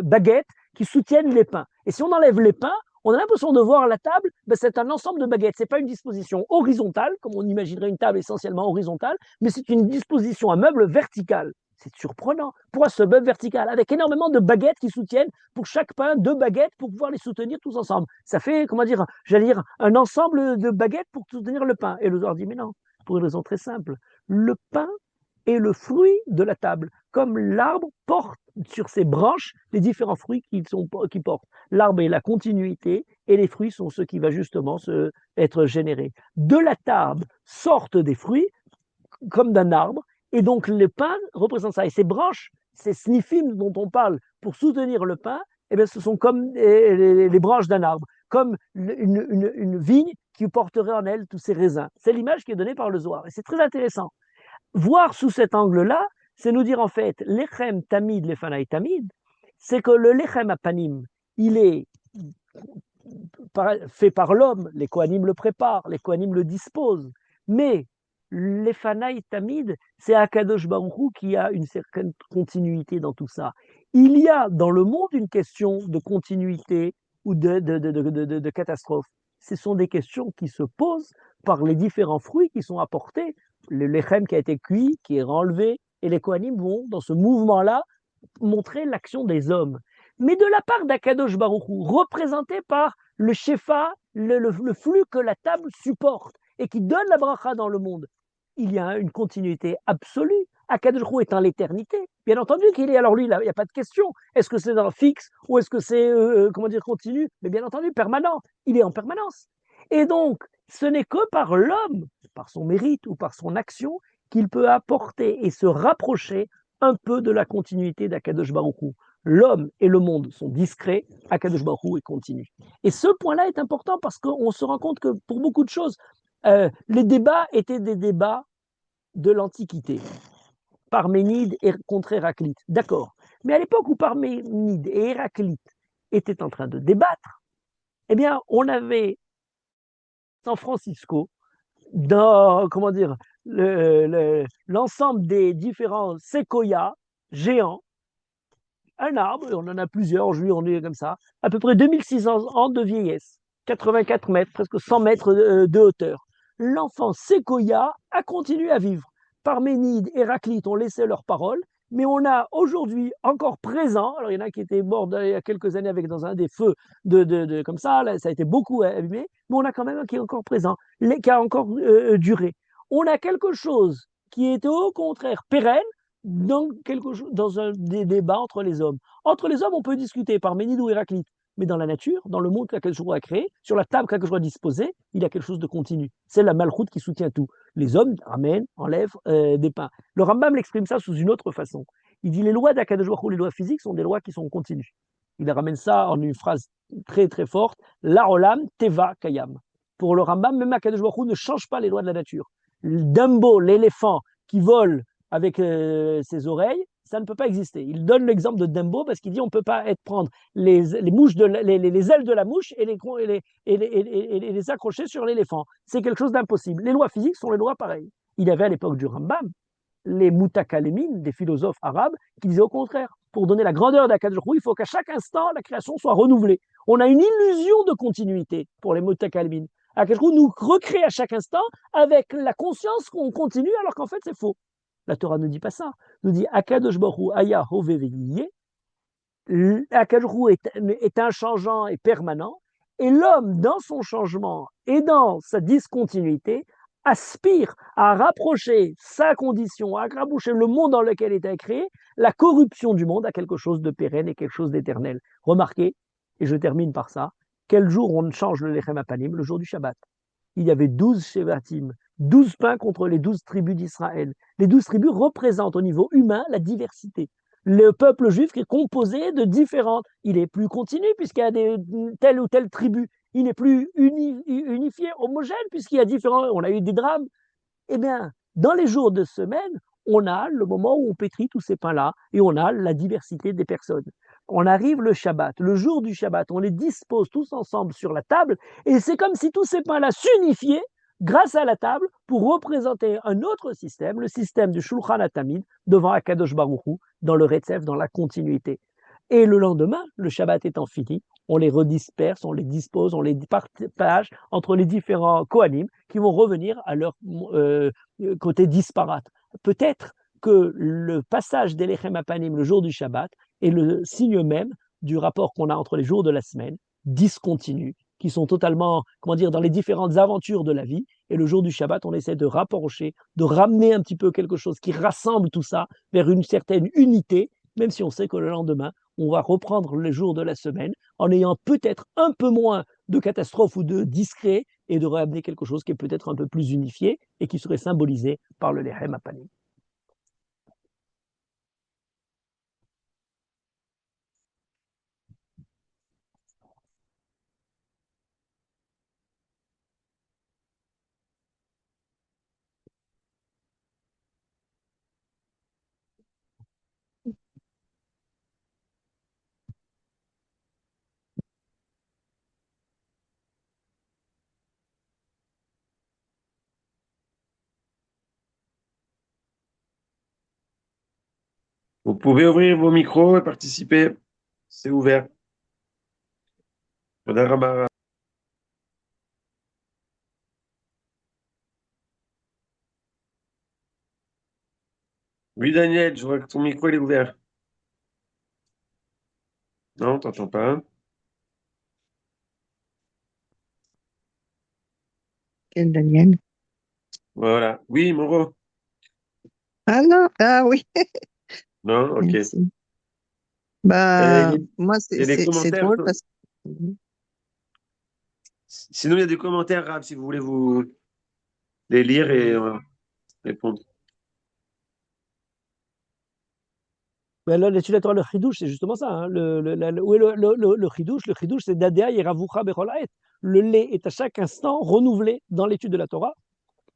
baguettes qui soutiennent les pains. Et si on enlève les pains, on a l'impression de voir la table, ben c'est un ensemble de baguettes. C'est pas une disposition horizontale, comme on imaginerait une table essentiellement horizontale, mais c'est une disposition, un meuble vertical. C'est surprenant. Pourquoi ce meuble vertical avec énormément de baguettes qui soutiennent pour chaque pain deux baguettes pour pouvoir les soutenir tous ensemble? Ça fait, comment dire, j'allais dire, un ensemble de baguettes pour soutenir le pain. Et le Zohar dit, mais non, pour une raison très simple. Le pain est le fruit de la table, comme l'arbre porte sur ses branches les différents fruits qu'il porte. L'arbre est la continuité et les fruits sont ceux qui vont justement être générés. De la table sortent des fruits comme d'un arbre, et donc le pain représente ça. Et ces branches, ces sniffim dont on parle pour soutenir le pain, eh bien, ce sont comme les branches d'un arbre, comme une vigne qui porterait en elle tous ces raisins. C'est l'image qui est donnée par le Zohar. Et c'est très intéressant. Voir sous cet angle-là, c'est nous dire en fait, lechem tamid lefanai tamid, c'est que le lechem apanim, il est fait par l'homme, les Kohanim le préparent, les Kohanim le disposent, mais Lefanaï Tamid, c'est Akadosh Baruch Hu qui a une certaine continuité dans tout ça. Il y a dans le monde une question de continuité ou de catastrophe. Ce sont des questions qui se posent par les différents fruits qui sont apportés. Le lechem qui a été cuit, qui est enlevé, et les Kohanim vont, dans ce mouvement-là, montrer l'action des hommes. Mais de la part d'Akadosh Baruch Hu, représenté par le shefa, le flux que la table supporte et qui donne la bracha dans le monde, il y a une continuité absolue. Akadosh Baruch Hu est en l'éternité. Bien entendu qu'il est. Alors lui, il n'y a pas de question. Est-ce que c'est dans le fixe ou est-ce que c'est, comment dire, continu? Mais bien entendu, permanent. Il est en permanence. Et donc, ce n'est que par l'homme, par son mérite ou par son action, qu'il peut apporter et se rapprocher un peu de la continuité d'Akadosh Baruch Hu. L'homme et le monde sont discrets, Akadosh Baruch Hu est continu. Et ce point-là est important parce qu'on se rend compte que pour beaucoup de choses, les débats étaient des débats de l'Antiquité. Parménide contre Héraclite, d'accord. Mais à l'époque où Parménide et Héraclite étaient en train de débattre, eh bien, on avait San Francisco, dans, comment dire, l'ensemble des différents séquoias géants, un arbre, et on en a plusieurs, aujourd'hui on est comme ça, à peu près 2600 ans de vieillesse, 84 mètres, presque 100 mètres de hauteur. L'enfant séquoia a continué à vivre. Parménide, Héraclite ont laissé leur parole, mais on a aujourd'hui encore présent, alors il y en a qui étaient morts il y a quelques années avec dans un des feux comme ça, là, ça a été beaucoup abîmé, mais on a quand même un qui est encore présent, qui a encore duré. On a quelque chose qui est au contraire pérenne dans des débats entre les hommes. Entre les hommes, on peut discuter Parménide ou Héraclite, mais dans la nature, dans le monde qu'Akadosh Baruch Hu a créé, sur la table qu'Akadosh Baruch Hu a disposée, il y a quelque chose de continu. C'est la malchoute qui soutient tout. Les hommes ramènent, enlèvent des pains. Le Rambam l'exprime ça sous une autre façon. Il dit les lois d'Akadosh Baruch Hu, les lois physiques sont des lois qui sont continues. Il ramène ça en une phrase très très forte, la olam teva kayam. Pour le Rambam, même Akadosh Baruch Hu ne change pas les lois de la nature. Le Dumbo, l'éléphant qui vole avec ses oreilles, ça ne peut pas exister. Il donne l'exemple de Dumbo parce qu'il dit on ne peut pas prendre les mouches les ailes de la mouche et les accrocher sur l'éléphant. C'est quelque chose d'impossible. Les lois physiques sont les lois pareilles. Il y avait à l'époque du Rambam les mutakalémines, des philosophes arabes, qui disaient au contraire, pour donner la grandeur d'Akadosh Baruch Hu, il faut qu'à chaque instant, la création soit renouvelée. On a une illusion de continuité pour les mutakalémines. Akadosh Baruch Hu nous recrée à chaque instant avec la conscience qu'on continue alors qu'en fait c'est faux. La Torah ne dit pas ça. Elle nous dit Akadosh Baruch Hu aya hove ve'yeh. Akadosh Baruch Hu est inchangeant et permanent, et l'homme, dans son changement et dans sa discontinuité, aspire à rapprocher sa condition, à rapprocher le monde dans lequel il est créé, la corruption du monde à quelque chose de pérenne et quelque chose d'éternel. Remarquez, et je termine par ça, quel jour on change le Lechem Apanim? Le jour du Shabbat. Il y avait 12 Shevatim, 12 pains contre les 12 tribus d'Israël. Les 12 tribus représentent au niveau humain la diversité. Le peuple juif qui est composé de différentes, il est plus continu puisqu'il y a telle ou telle tribu, il n'est plus unifié, homogène puisqu'il y a différents, on a eu des drames. Eh bien, dans les jours de semaine, on a le moment où on pétrit tous ces pains-là et on a la diversité des personnes. On arrive le Shabbat, le jour du Shabbat, on les dispose tous ensemble sur la table et c'est comme si tous ces pains-là s'unifiaient grâce à la table pour représenter un autre système, le système du Shulchan HaTamid devant Akadosh Baruch Hu, dans le Retzef, dans la continuité. Et le lendemain, le Shabbat étant fini, on les redisperse, on les dispose, on les partage entre les différents Kohanim qui vont revenir à leur côté disparate. Peut-être que le passage des Lechem Apanim le jour du Shabbat est le signe même du rapport qu'on a entre les jours de la semaine, discontinus, qui sont totalement, comment dire, dans les différentes aventures de la vie. Et le jour du Shabbat, on essaie de rapprocher, de ramener un petit peu quelque chose qui rassemble tout ça vers une certaine unité, même si on sait que le lendemain, on va reprendre les jours de la semaine en ayant peut-être un peu moins de catastrophes ou de discrets et de ramener quelque chose qui est peut-être un peu plus unifié et qui serait symbolisé par le Lechem Apanim. Vous pouvez ouvrir vos micros et participer. C'est ouvert. Toda rabba. Oui, Daniel, je vois que ton micro il est ouvert. Non, t'entends pas. Quel Daniel? Voilà. Oui, Moreau. Ah non, ah oui, Non, ok. merci. Il Bah, moi, y a des c'est commentaires. drôle parce que Sinon, il y a des commentaires, Rab, si vous voulez vous les lire et répondre. Ben là, l'étude le chidouche, c'est justement ça. Hein. Où est le chidouche? Le chidouche, c'est Dadea Yeravucha Bechol Haet. Le lait est à chaque instant renouvelé dans l'étude de la Torah.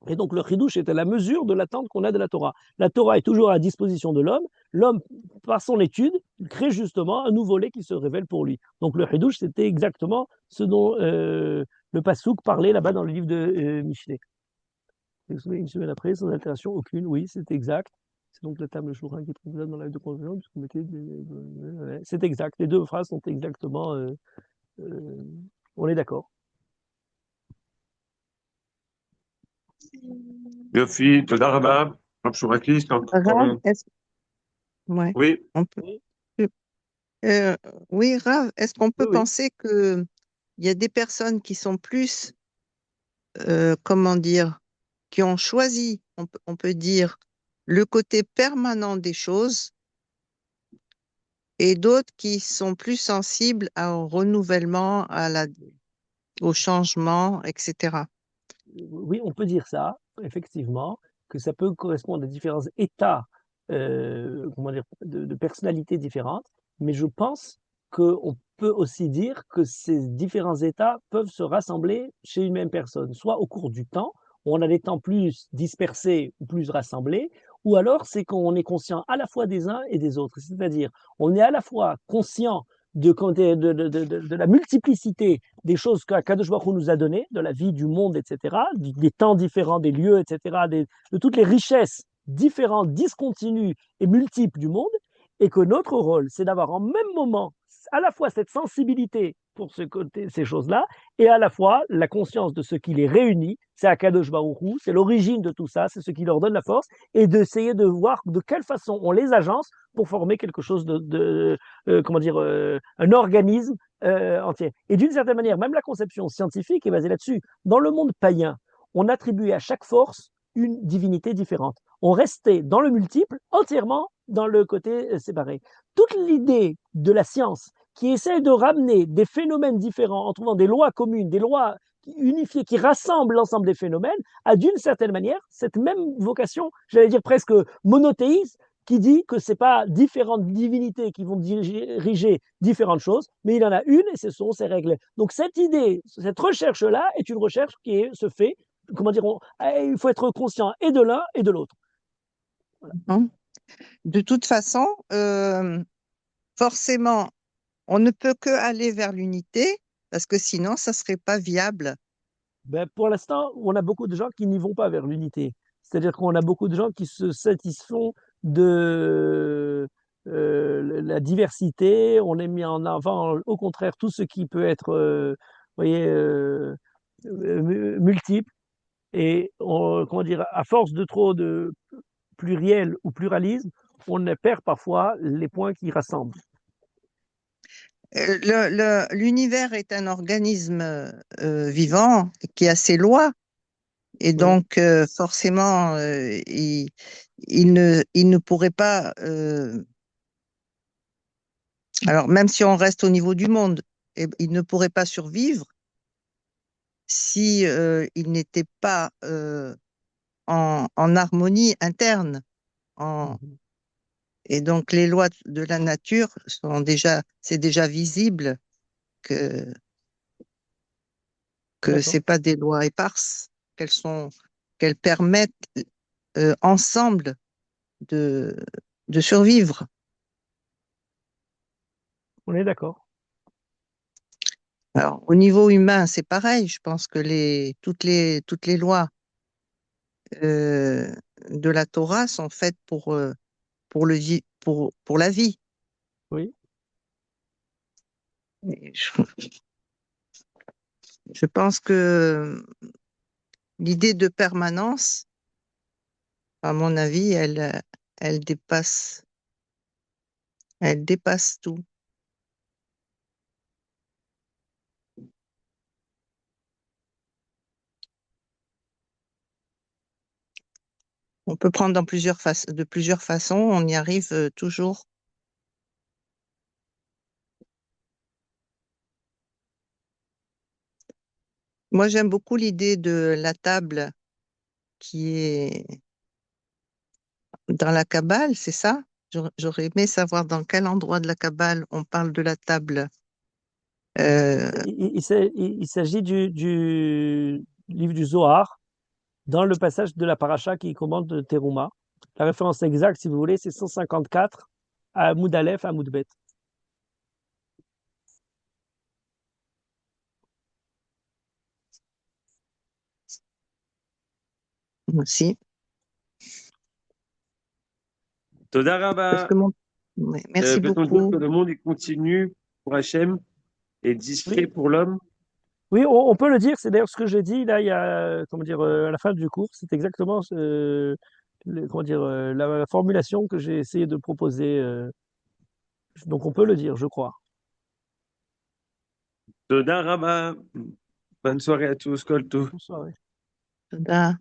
Et donc le chidouche est à la mesure de l'attente qu'on a de la Torah. La Torah est toujours à la disposition de l'homme. L'homme, par son étude, crée justement un nouveau lait qui se révèle pour lui. Donc le chidouche, c'était exactement ce dont le Passouk parlait là-bas dans le livre de Mishlé. Une semaine après, sans altération aucune, oui, c'est exact. C'est donc la table Shulchan qui est présente dans la de conversion, puisqu'on mettait c'est exact. Les deux phrases sont exactement. On est d'accord. Yofi, Toda rabba. Rab Shuraki, c'est encore Rav, ouais, Oui. on peut, oui, Rav, est-ce qu'on peut Oui, oui. penser que il y a des personnes qui sont plus, comment dire, qui ont choisi, on peut dire, le côté permanent des choses, et d'autres qui sont plus sensibles au renouvellement, au changement, etc. Oui, on peut dire ça, effectivement, que ça peut correspondre à différents états comment dire, de personnalités différentes, mais je pense qu'on peut aussi dire que ces différents états peuvent se rassembler chez une même personne, soit au cours du temps, où on a des temps plus dispersés ou plus rassemblés, ou alors c'est qu'on est conscient à la fois des uns et des autres. C'est-à-dire, on est à la fois conscient de la multiplicité des choses qu'Akadosh Baruch Hu nous a données, de la vie, du monde, etc., des temps différents, des lieux, etc., de toutes les richesses différentes, discontinues et multiples du monde, et que notre rôle, c'est d'avoir en même moment à la fois cette sensibilité pour ce côté, ces choses-là, et à la fois la conscience de ce qui les réunit, c'est Akadosh Baruch Hu, c'est l'origine de tout ça, c'est ce qui leur donne la force, et d'essayer de voir de quelle façon on les agence pour former quelque chose comment dire, un organisme entier. Et d'une certaine manière, même la conception scientifique est basée là-dessus. Dans le monde païen, on attribuait à chaque force une divinité différente. On restait dans le multiple, entièrement dans le côté séparé. Toute l'idée de la science qui essaie de ramener des phénomènes différents en trouvant des lois communes, des lois unifiées qui rassemblent l'ensemble des phénomènes, a d'une certaine manière cette même vocation, j'allais dire presque monothéiste, qui dit que ce n'est pas différentes divinités qui vont diriger différentes choses, mais il y en a une et ce sont ces règles. Donc cette idée, cette recherche-là est une recherche qui se fait, comment dire, il faut être conscient et de l'un et de l'autre. Voilà. De toute façon, forcément, on ne peut que aller vers l'unité parce que sinon, ça ne serait pas viable. Ben, pour l'instant, on a beaucoup de gens qui n'y vont pas vers l'unité. C'est-à-dire qu'on a beaucoup de gens qui se satisfont de la diversité. On est mis en avant, au contraire, tout ce qui peut être, voyez, multiple. Et comment dire, à force de trop de pluriel ou pluralisme, on perd parfois les points qui rassemblent. L'univers est un organisme vivant qui a ses lois. Et donc, forcément, il ne pourrait pas. Alors, même si on reste au niveau du monde, il ne pourrait pas survivre si il n'était pas en harmonie interne. Et donc, les lois de la nature c'est déjà visible que c'est pas des lois éparses, qu'elles permettent ensemble de survivre. On est d'accord. Alors, au niveau humain, c'est pareil. Je pense que toutes les lois de la Torah sont faites pour la vie. Oui. Et je pense que l'idée de permanence, à mon avis, elle dépasse tout. On peut prendre de plusieurs façons, on y arrive toujours. Moi, j'aime beaucoup l'idée de la table qui est dans la Kabbale, c'est ça? J'aurais aimé savoir dans quel endroit de la Kabbale on parle de la table. Il s'agit du livre du Zohar, dans le passage de la paracha qui commande Teruma. La référence exacte, si vous voulez, c'est 154 à Amoud Aleph, à Amoud Bet. Aussi. Toda Rabba. Ouais, merci Peut-on dire beaucoup. que le monde est continu pour Hachem et discret Oui, pour l'homme? oui, on peut le dire. C'est d'ailleurs ce que j'ai dit là, il y a, comment dire, à la fin du cours. C'est exactement comment dire, la formulation que j'ai essayé de proposer. Donc on peut le dire, je crois. Toda Rabba. Bonne soirée à tous, Kolto. Bonsoir. Toda.